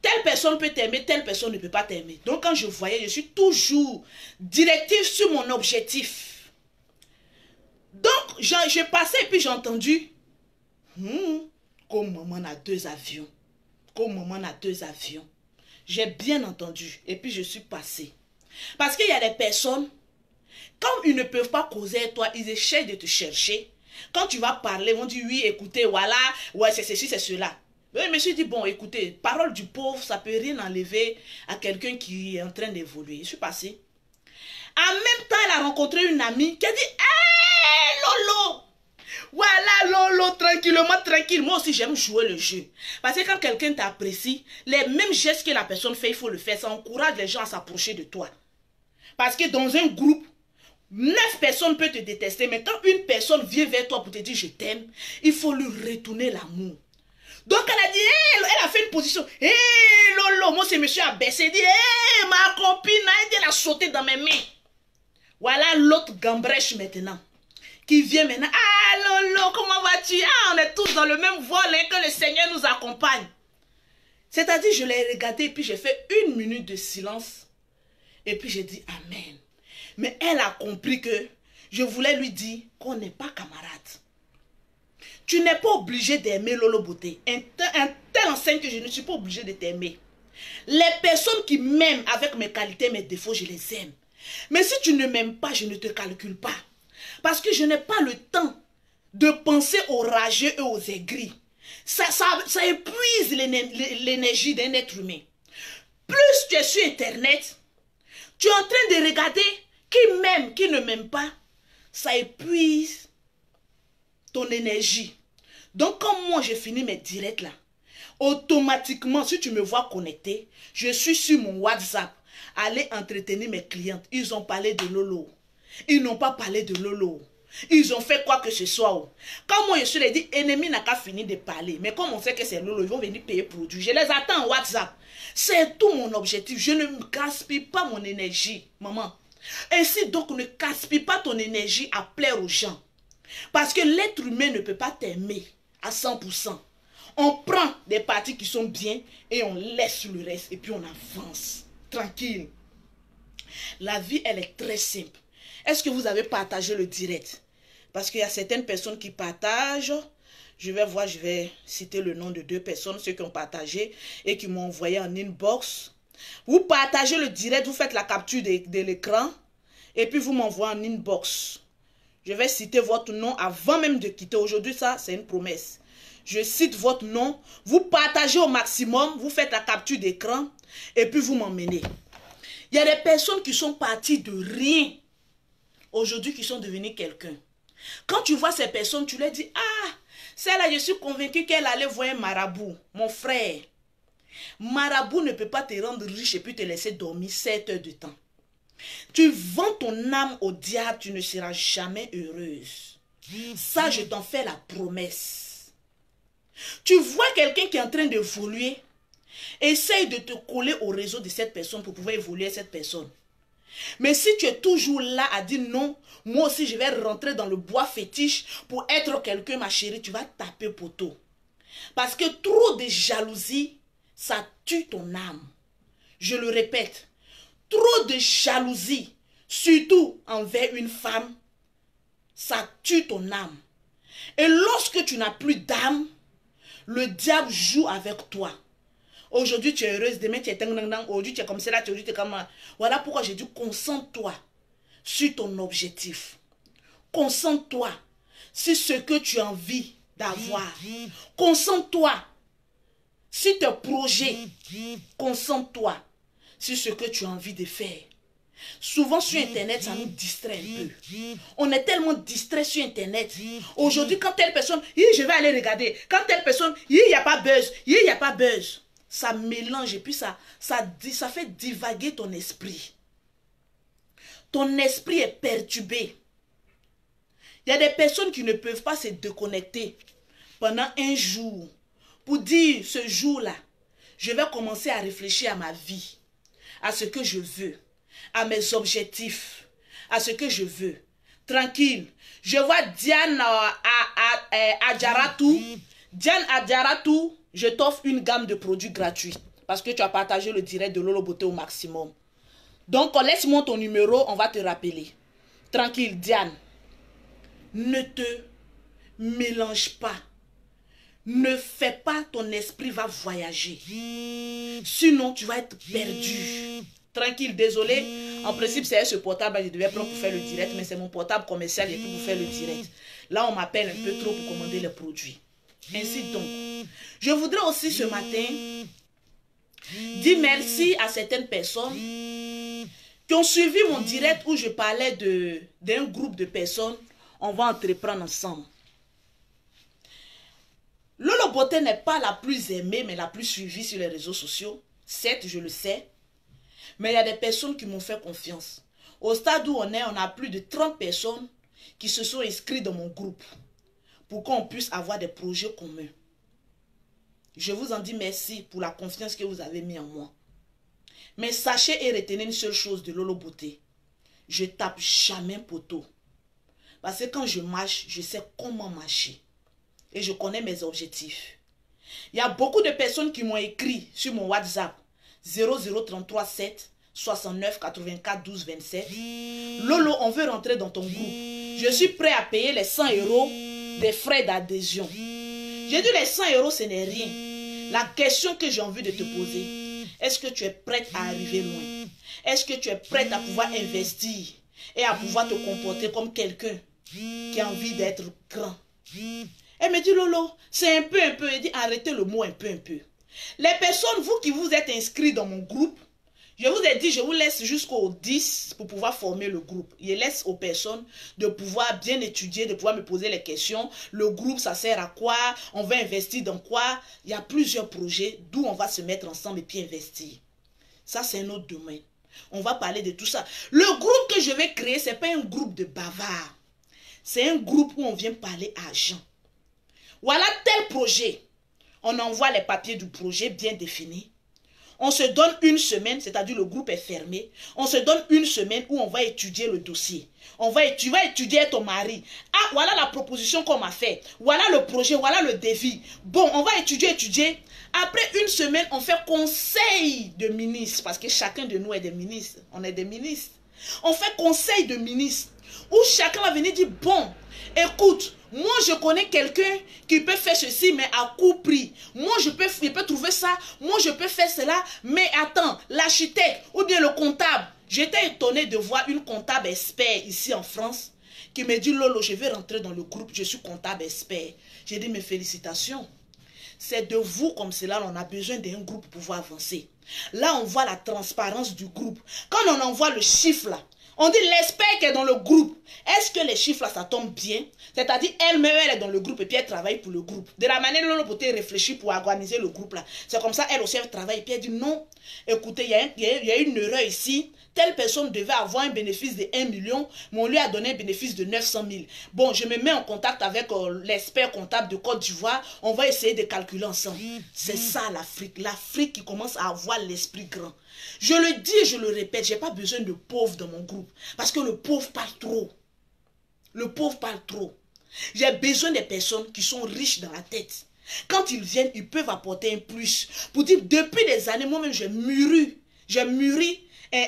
Speaker 1: telle personne peut t'aimer, telle personne ne peut pas t'aimer. Donc quand je voyais, je suis toujours directive sur mon objectif. Donc j'ai passé et puis j'ai entendu, comme maman a 2 avions. Comme maman a 2 avions. J'ai bien entendu et puis je suis passée. Parce qu'il y a des personnes, quand ils ne peuvent pas causer avec toi, ils essaient de te chercher. Quand tu vas parler, ils vont dire oui, écoutez, voilà, ouais, c'est ceci, c'est cela. Je me suis dit, bon, écoutez, parole du pauvre, ça ne peut rien enlever à quelqu'un qui est en train d'évoluer. Je suis passée. En même temps, elle a rencontré une amie qui a dit, hé, Lolo! Voilà, Lolo, tranquillement, tranquille. Moi aussi, j'aime jouer le jeu. Parce que quand quelqu'un t'apprécie, les mêmes gestes que la personne fait, il faut le faire. Ça encourage les gens à s'approcher de toi. Parce que dans un groupe, 9 personnes peuvent te détester, mais quand une personne vient vers toi pour te dire je t'aime, il faut lui retourner l'amour. Donc elle a dit, hey, elle a fait une position, hé Lolo, moi c'est monsieur abaissé, elle dit, hé ma copine, elle a sauté dans mes mains. Voilà l'autre gambrèche maintenant, qui vient maintenant, ah Lolo, comment vas-tu? Ah, on est tous dans le même vol, hein, que le Seigneur nous accompagne. C'est-à-dire, je l'ai regardé et puis j'ai fait 1 minute de silence. Et puis j'ai dit Amen. Mais elle a compris que je voulais lui dire qu'on n'est pas camarades. Tu n'es pas obligé d'aimer Lolo Beauté. Un tel enseigne que je ne suis pas obligé de t'aimer. Les personnes qui m'aiment avec mes qualités, mes défauts, je les aime. Mais si tu ne m'aimes pas, je ne te calcule pas. Parce que je n'ai pas le temps de penser aux rageux et aux aigris. Ça épuise l'énergie d'un être humain. Plus tu es sur Internet, tu es en train de regarder qui m'aime, qui ne m'aime pas. Ça épuise ton énergie. Donc, comme moi, j'ai fini mes directs là, automatiquement, si tu me vois connecté, je suis sur mon WhatsApp. Aller entretenir mes clientes. Ils ont parlé de Lolo. Ils n'ont pas parlé de Lolo. Ils ont fait quoi que ce soit. Quand moi je suis les dit, ennemi n'a qu'à finir de parler. Mais comme on sait que c'est Lolo, ils vont venir payer produit. Je les attends en WhatsApp. C'est tout mon objectif. Je ne gaspille pas mon énergie, maman. Ainsi donc, ne gaspille pas ton énergie à plaire aux gens. Parce que l'être humain ne peut pas t'aimer à 100%. On prend des parties qui sont bien et on laisse le reste et puis on avance. Tranquille. La vie, elle est très simple. Est-ce que vous avez partagé le direct? Parce qu'il y a certaines personnes qui partagent. Je vais voir, je vais citer le nom de 2 personnes, ceux qui ont partagé et qui m'ont envoyé en inbox. Vous partagez le direct, vous faites la capture de l'écran Et puis vous m'envoyez en inbox. Je vais citer votre nom avant même de quitter. Aujourd'hui, ça, c'est une promesse. Je cite votre nom. Vous partagez au maximum. Vous faites la capture d'écran. Et puis vous m'emmenez. Il y a des personnes qui sont parties de rien. Aujourd'hui, qui sont devenues quelqu'un. Quand tu vois ces personnes, tu leur dis, ah, celle-là, je suis convaincu qu'elle allait voir un marabout. Mon frère, marabout ne peut pas te rendre riche et puis te laisser dormir 7 heures de temps. Tu vends ton âme au diable, tu ne seras jamais heureuse. Ça, je t'en fais la promesse. Tu vois quelqu'un qui est en train d'évoluer, essaye de te coller au réseau de cette personne pour pouvoir évoluer cette personne. Mais si tu es toujours là à dire non, moi aussi je vais rentrer dans le bois fétiche pour être quelqu'un, ma chérie, tu vas taper poteau. Parce que trop de jalousie, ça tue ton âme. Je le répète, trop de jalousie, surtout envers une femme, ça tue ton âme. Et lorsque tu n'as plus d'âme, le diable joue avec toi. Aujourd'hui, tu es heureuse, demain, tu es aujourd'hui, tu es comme cela, aujourd'hui, tu es comme... Voilà pourquoi j'ai dit, concentre-toi sur ton objectif. Concentre-toi sur ce que tu as envie d'avoir. Concentre-toi sur tes projets. Concentre-toi sur ce que tu as envie de faire. Souvent sur Internet, ça nous distrait un peu. On est tellement distrait sur Internet. Aujourd'hui, quand telle personne, je vais aller regarder. Quand telle personne, il n'y a pas buzz. Il n'y a pas buzz. Ça mélange et puis ça fait divaguer ton esprit. Ton esprit est perturbé. Il y a des personnes qui ne peuvent pas se déconnecter pendant un jour pour dire ce jour-là, je vais commencer à réfléchir à ma vie, à ce que je veux, à mes objectifs, à ce que je veux. Tranquille. Je vois Diane Adjaratou. Diane Adjaratou, je t'offre une gamme de produits gratuits parce que tu as partagé le direct de Lolo Beauté au maximum. Donc, laisse-moi ton numéro, on va te rappeler. Tranquille, Diane. Ne te mélange pas. Ne fais pas, ton esprit va voyager. Sinon, tu vas être perdu. Tranquille, désolé. En principe, c'est ce portable, je devais prendre pour faire le direct, mais c'est mon portable commercial, j'ai pris pour faire le direct. Là, on m'appelle un peu trop pour commander les produits. Ainsi donc, je voudrais aussi ce matin dire merci à certaines personnes qui ont suivi mon direct où je parlais d'un groupe de personnes. On va entreprendre ensemble. Lolo Beauté n'est pas la plus aimée, mais la plus suivie sur les réseaux sociaux. Certes, je le sais. Mais il y a des personnes qui m'ont fait confiance. Au stade où on est, on a plus de 30 personnes qui se sont inscrites dans mon groupe pour qu'on puisse avoir des projets communs. Je vous en dis merci pour la confiance que vous avez mis en moi. Mais sachez et retenez une seule chose de Lolo Beauté. Je tape jamais poteau. Parce que quand je marche, je sais comment marcher. Et je connais mes objectifs. Il y a beaucoup de personnes qui m'ont écrit sur mon WhatsApp 0033 7 69 84 12 27. Lolo, on veut rentrer dans ton groupe. Je suis prêt à payer les 100 € des frais d'adhésion. J'ai dit les 100 €, ce n'est rien. La question que j'ai envie de te poser, est-ce que tu es prête à arriver loin? Est-ce que tu es prête à pouvoir investir et à pouvoir te comporter comme quelqu'un qui a envie d'être grand? Elle me dit, Lolo, c'est un peu. Elle dit, arrêtez le mot un peu. Les personnes, vous qui vous êtes inscrits dans mon groupe, je vous ai dit, je vous laisse jusqu'au 10 pour pouvoir former le groupe. Je laisse aux personnes de pouvoir bien étudier, de pouvoir me poser les questions. Le groupe, ça sert à quoi? On va investir dans quoi? Il y a plusieurs projets d'où on va se mettre ensemble et puis investir. Ça, c'est un autre domaine. On va parler de tout ça. Le groupe que je vais créer, ce n'est pas un groupe de bavards. C'est un groupe où on vient parler argent. Voilà tel projet. On envoie les papiers du projet bien définis. On se donne une semaine, c'est-à-dire le groupe est fermé. On se donne une semaine où on va étudier le dossier. Tu vas étudier ton mari. Ah, voilà la proposition qu'on m'a fait. Voilà le projet, voilà le défi. Bon, on va étudier. Après une semaine, on fait conseil de ministres. Parce que chacun de nous est des ministres. On est des ministres. On fait conseil de ministres. Où chacun va venir dire, bon, écoute, moi je connais quelqu'un qui peut faire ceci, mais à court prix. Moi je peux trouver ça, moi je peux faire cela, mais attends, l'architecte ou bien le comptable, J'étais étonnée de voir une comptable expert ici en France qui me dit, Lolo, je vais rentrer dans le groupe, je suis comptable expert. J'ai dit, mes félicitations. C'est de vous comme cela, on a besoin d'un groupe pour pouvoir avancer. Là, on voit la transparence du groupe. Quand on envoie le chiffre là, on dit l'expert qui est dans le groupe. Est-ce que les chiffres là, ça tombe bien? C'est-à-dire, elle-même, elle est dans le groupe et puis elle travaille pour le groupe. De la manière dont Lolo réfléchit pour organiser le groupe là. C'est comme ça, elle aussi, elle travaille. Et puis elle dit, non, écoutez, il y a une erreur ici. Telle personne devait avoir un bénéfice de 1 million, mais on lui a donné un bénéfice de 900 000. Bon, je me mets en contact avec l'expert comptable de Côte d'Ivoire. On va essayer de calculer ensemble. C'est ça l'Afrique. L'Afrique qui commence à avoir l'esprit grand. Je le dis et je le répète, je n'ai pas besoin de pauvres dans mon groupe. Parce que le pauvre parle trop. Le pauvre parle trop. J'ai besoin des personnes qui sont riches dans la tête. Quand ils viennent, ils peuvent apporter un plus. Pour dire, depuis des années, moi-même, j'ai mûri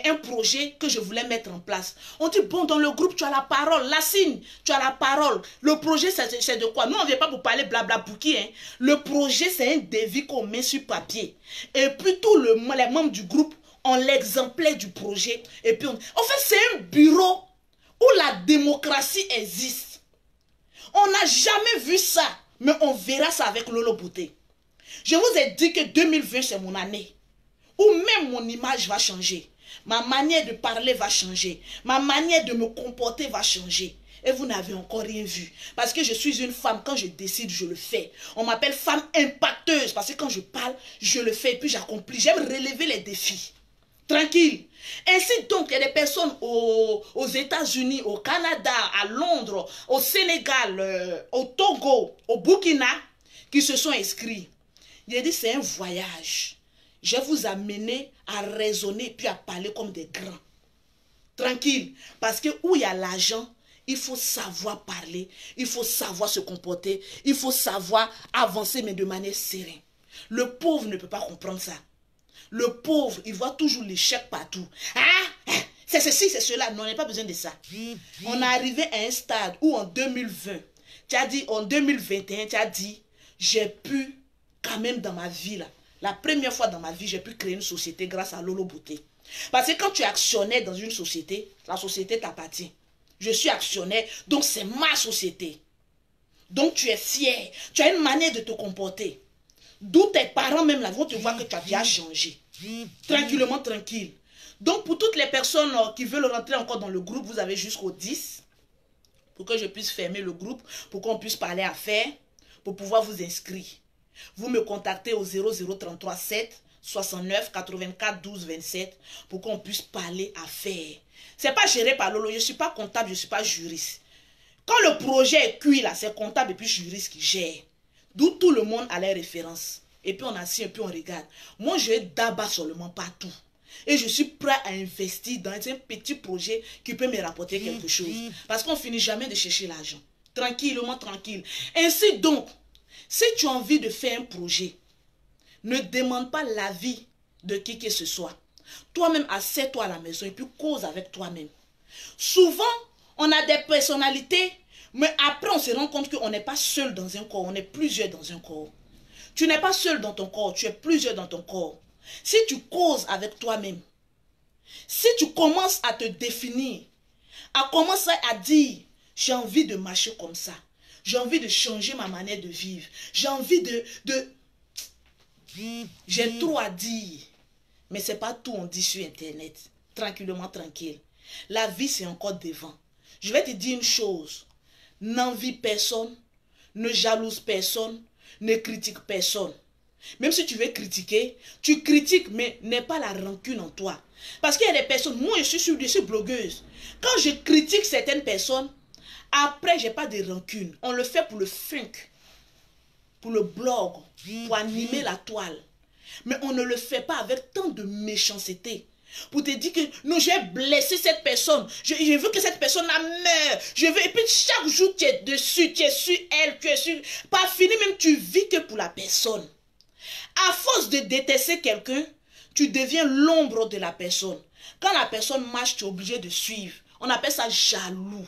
Speaker 1: un projet que je voulais mettre en place. On dit, bon, dans le groupe, tu as la parole. Lassine, tu as la parole. Le projet, c'est de quoi? Nous, on ne vient pas pour parler blabla bouki. Hein. Le projet, c'est un devis qu'on met sur papier. Et puis, tous les membres du groupe ont l'exemplaire du projet. Et puis, en fait, c'est un bureau où la démocratie existe. On n'a jamais vu ça. Mais on verra ça avec Lolo Bouté. Je vous ai dit que 2020, c'est mon année. Où même mon image va changer. Ma manière de parler va changer. Ma manière de me comporter va changer. Et vous n'avez encore rien vu. Parce que je suis une femme. Quand je décide, je le fais. On m'appelle femme impacteuse. Parce que quand je parle, je le fais et puis j'accomplis. J'aime relever les défis. Tranquille. Ainsi donc, il y a des personnes aux États-Unis, au Canada, à Londres, au Sénégal, au Togo, au Burkina, qui se sont inscrits. Il a dit, c'est un voyage. Je vais vous amener à raisonner puis à parler comme des grands. Tranquille. Parce que où il y a l'argent, il faut savoir parler, il faut savoir se comporter, il faut savoir avancer, mais de manière sereine. Le pauvre ne peut pas comprendre ça. Le pauvre, il voit toujours l'échec partout. Ah, c'est ceci, c'est cela. Non, on n'a pas besoin de ça. On est arrivé à un stade où en 2020, tu as dit, en 2021, tu as dit, j'ai pu, quand même dans ma vie, là, la première fois dans ma vie, j'ai pu créer une société grâce à Lolo Bouté. Parce que quand tu es actionnaire dans une société, la société t'appartient. Je suis actionnaire, donc c'est ma société. Donc tu es fier, tu as une manière de te comporter. D'où tes parents même là vont te voir que tu as bien changé. Tranquillement, tranquille. Donc pour toutes les personnes qui veulent rentrer encore dans le groupe, vous avez jusqu'au 10 pour que je puisse fermer le groupe, pour qu'on puisse parler affaires, pour pouvoir vous inscrire. Vous me contactez au 0033 7 69 84 12 27 pour qu'on puisse parler affaires. Ce n'est pas géré par Lolo, je ne suis pas comptable, je ne suis pas juriste. Quand le projet est cuit là, c'est comptable et puis juriste qui gère. D'où tout le monde a les références. Et puis on assied et puis on regarde. Moi, je vais d'abord seulement pas tout. Et je suis prêt à investir dans un petit projet qui peut me rapporter quelque chose. Parce qu'on finit jamais de chercher l'argent. Tranquillement, tranquille. Ainsi donc, si tu as envie de faire un projet, ne demande pas l'avis de qui que ce soit. Toi-même, assieds-toi à la maison et puis cause avec toi-même. Souvent, on a des personnalités, mais après, on se rend compte qu'on n'est pas seul dans un corps, on est plusieurs dans un corps. Tu n'es pas seul dans ton corps, tu es plusieurs dans ton corps. Si tu causes avec toi-même, si tu commences à te définir, à commencer à dire, j'ai envie de marcher comme ça, j'ai envie de changer ma manière de vivre, j'ai envie j'ai trop à dire, mais ce n'est pas tout on dit sur Internet. Tranquillement, tranquille. La vie, c'est encore devant. Je vais te dire une chose. N'envie personne, ne jalouse personne, ne critique personne. Même si tu veux critiquer, tu critiques, mais n'aie pas la rancune en toi. Parce qu'il y a des personnes, moi je suis blogueuse. Quand je critique certaines personnes, après, je n'ai pas de rancune. On le fait pour le funk, pour le blog, pour animer la toile. Mais on ne le fait pas avec tant de méchanceté. Pour te dire que non, j'ai blessé cette personne. Je veux que cette personne meure. Je veux, et puis chaque jour, tu es dessus, tu es sur elle, tu es sur... Pas fini, même tu vis que pour la personne. À force de détester quelqu'un, tu deviens l'ombre de la personne. Quand la personne marche, tu es obligé de suivre. On appelle ça jaloux.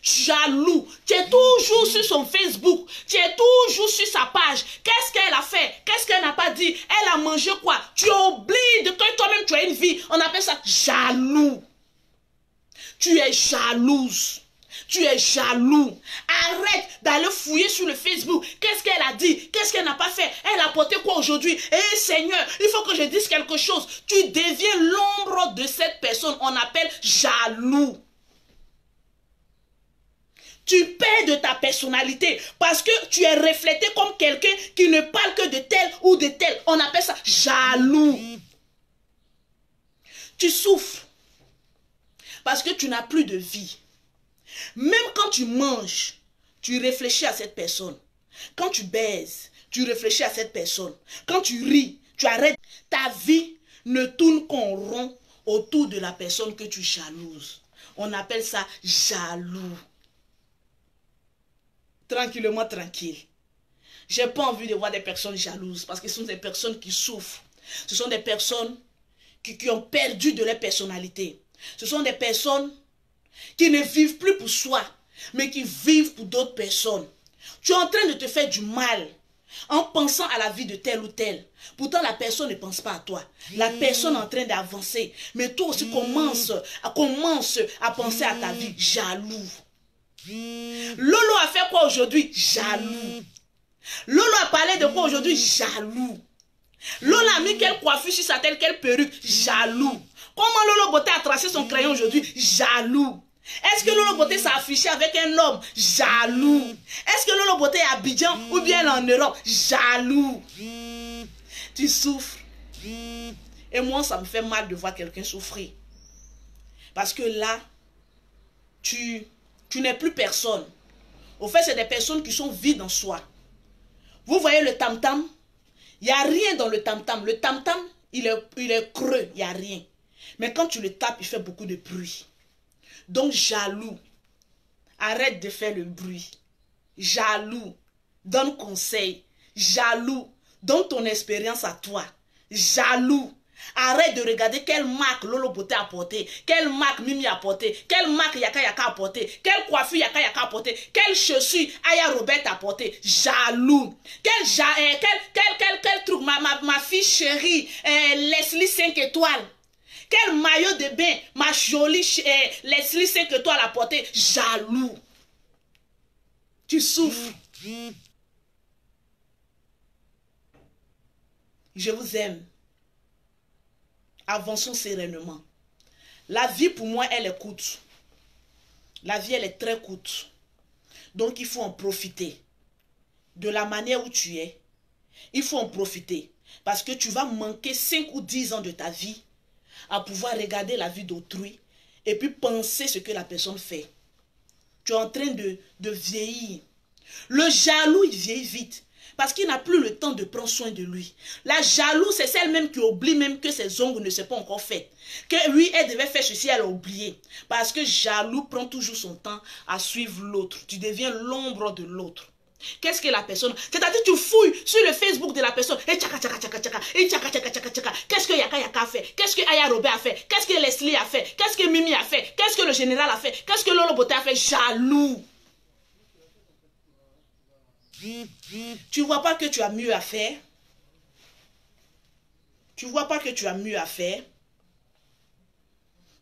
Speaker 1: Jaloux. Tu es toujours sur son Facebook. Tu es toujours sur sa page. Qu'est-ce qu'elle a fait? Qu'est-ce qu'elle n'a pas dit? Elle a mangé quoi? Tu oublies de que toi-même tu as une vie. On appelle ça jaloux. Tu es jalouse. Tu es jaloux. Arrête d'aller fouiller sur le Facebook. Qu'est-ce qu'elle a dit? Qu'est-ce qu'elle n'a pas fait? Elle a porté quoi aujourd'hui? Eh Seigneur, il faut que je dise quelque chose. Tu deviens l'ombre de cette personne. On appelle jaloux. Tu perds de ta personnalité parce que tu es reflété comme quelqu'un qui ne parle que de tel ou de tel. On appelle ça jaloux. Tu souffres parce que tu n'as plus de vie. Même quand tu manges, tu réfléchis à cette personne. Quand tu baises, tu réfléchis à cette personne. Quand tu ris, tu arrêtes. Ta vie ne tourne qu'en rond autour de la personne que tu jalouses. On appelle ça jaloux. Tranquillement, tranquille. Je n'ai pas envie de voir des personnes jalouses parce que ce sont des personnes qui souffrent. Ce sont des personnes qui ont perdu de leur personnalité. Ce sont des personnes qui ne vivent plus pour soi, mais qui vivent pour d'autres personnes. Tu es en train de te faire du mal en pensant à la vie de tel ou tel. Pourtant, la personne ne pense pas à toi. La personne est en train d'avancer. Mais toi aussi, commence à penser à ta vie. Jaloux. Lolo a fait quoi aujourd'hui? Jaloux. Lolo a parlé de quoi aujourd'hui? Jaloux. Lolo a mis quelle coiffure sur sa tête, quelle perruque? Jaloux. Comment Lolo Beauté a tracé son crayon aujourd'hui? Jaloux. Est-ce que Lolo Beauté s'est affiché avec un homme? Jaloux. Est-ce que Lolo Beauté est à Abidjan ou bien en Europe? Jaloux. Tu souffres. Et moi, ça me fait mal de voir quelqu'un souffrir. Parce que là, tu n'es plus personne. Au fait, c'est des personnes qui sont vides en soi. Vous voyez le tam-tam? Il n'y a rien dans le tam-tam. Le tam-tam, il est creux, il n'y a rien. Mais quand tu le tapes, il fait beaucoup de bruit. Donc, jaloux. Arrête de faire le bruit. Jaloux. Donne conseil. Jaloux. Donne ton expérience à toi. Jaloux. Arrête de regarder quelle marque Lolo Beauté a porté, quelle marque Mimi a porté, quelle marque Yaka Yaka a porté, quelle coiffure Yaka Yaka a porté, quelle chaussure Aya Robert a porté. Jaloux. Quel truc ma fille chérie Leslie 5 étoiles. Quel maillot de bain ma jolie Leslie 5 étoiles a porté. Jaloux. Tu souffres. Je vous aime. Avançons sereinement. La vie pour moi, elle est courte. La vie, elle est très courte. Donc, il faut en profiter. De la manière où tu es, il faut en profiter. Parce que tu vas manquer 5 ou 10 ans de ta vie à pouvoir regarder la vie d'autrui et puis penser ce que la personne fait. Tu es en train de vieillir. Le jaloux, il vieillit vite. Parce qu'il n'a plus le temps de prendre soin de lui. La jalouse, c'est celle même qui oublie même que ses ongles ne sont pas encore faits. Que oui, elle devait faire ceci, elle a oublié. Parce que jaloux prend toujours son temps à suivre l'autre. Tu deviens l'ombre de l'autre. Qu'est-ce que la personne... C'est-à-dire tu fouilles sur le Facebook de la personne. Et tchaka tchaka tchaka tchaka. Et tchaka tchaka tchaka tchaka. Qu'est-ce que Yaka Yaka a fait? Qu'est-ce que Aya Robert a fait? Qu'est-ce que Leslie a fait? Qu'est-ce que Mimi a fait? Qu'est-ce que le général a fait? Qu'est-ce que Lolo Beauté a fait? Jaloux. Tu vois pas que tu as mieux à faire? Tu vois pas que tu as mieux à faire?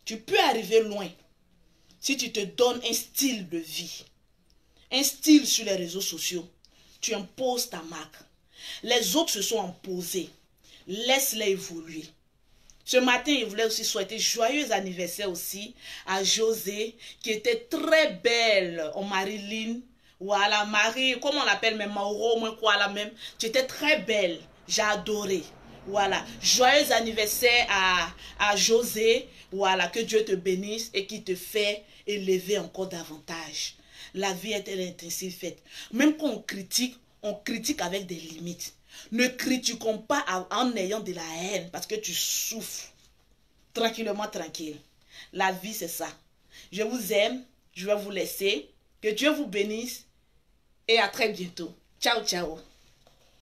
Speaker 1: Tu peux arriver loin si tu te donnes un style de vie, un style sur les réseaux sociaux. Tu imposes ta marque. Les autres se sont imposés. Laisse-les évoluer. Ce matin, je voulais aussi souhaiter joyeux anniversaire aussi à José, qui était très belle, en Marilyn. Voilà, Marie, comment on l'appelle même, Mauro, moi quoi là même. Tu étais très belle, j'ai adoré. Voilà, joyeux anniversaire à José. Voilà, que Dieu te bénisse et qui te fait élever encore davantage. La vie est ainsi faite. Même quand on critique avec des limites. Ne critiquons pas en ayant de la haine parce que tu souffres. Tranquillement, tranquille. La vie, c'est ça. Je vous aime, je vais vous laisser. Que Dieu vous bénisse et à très bientôt. Ciao, ciao.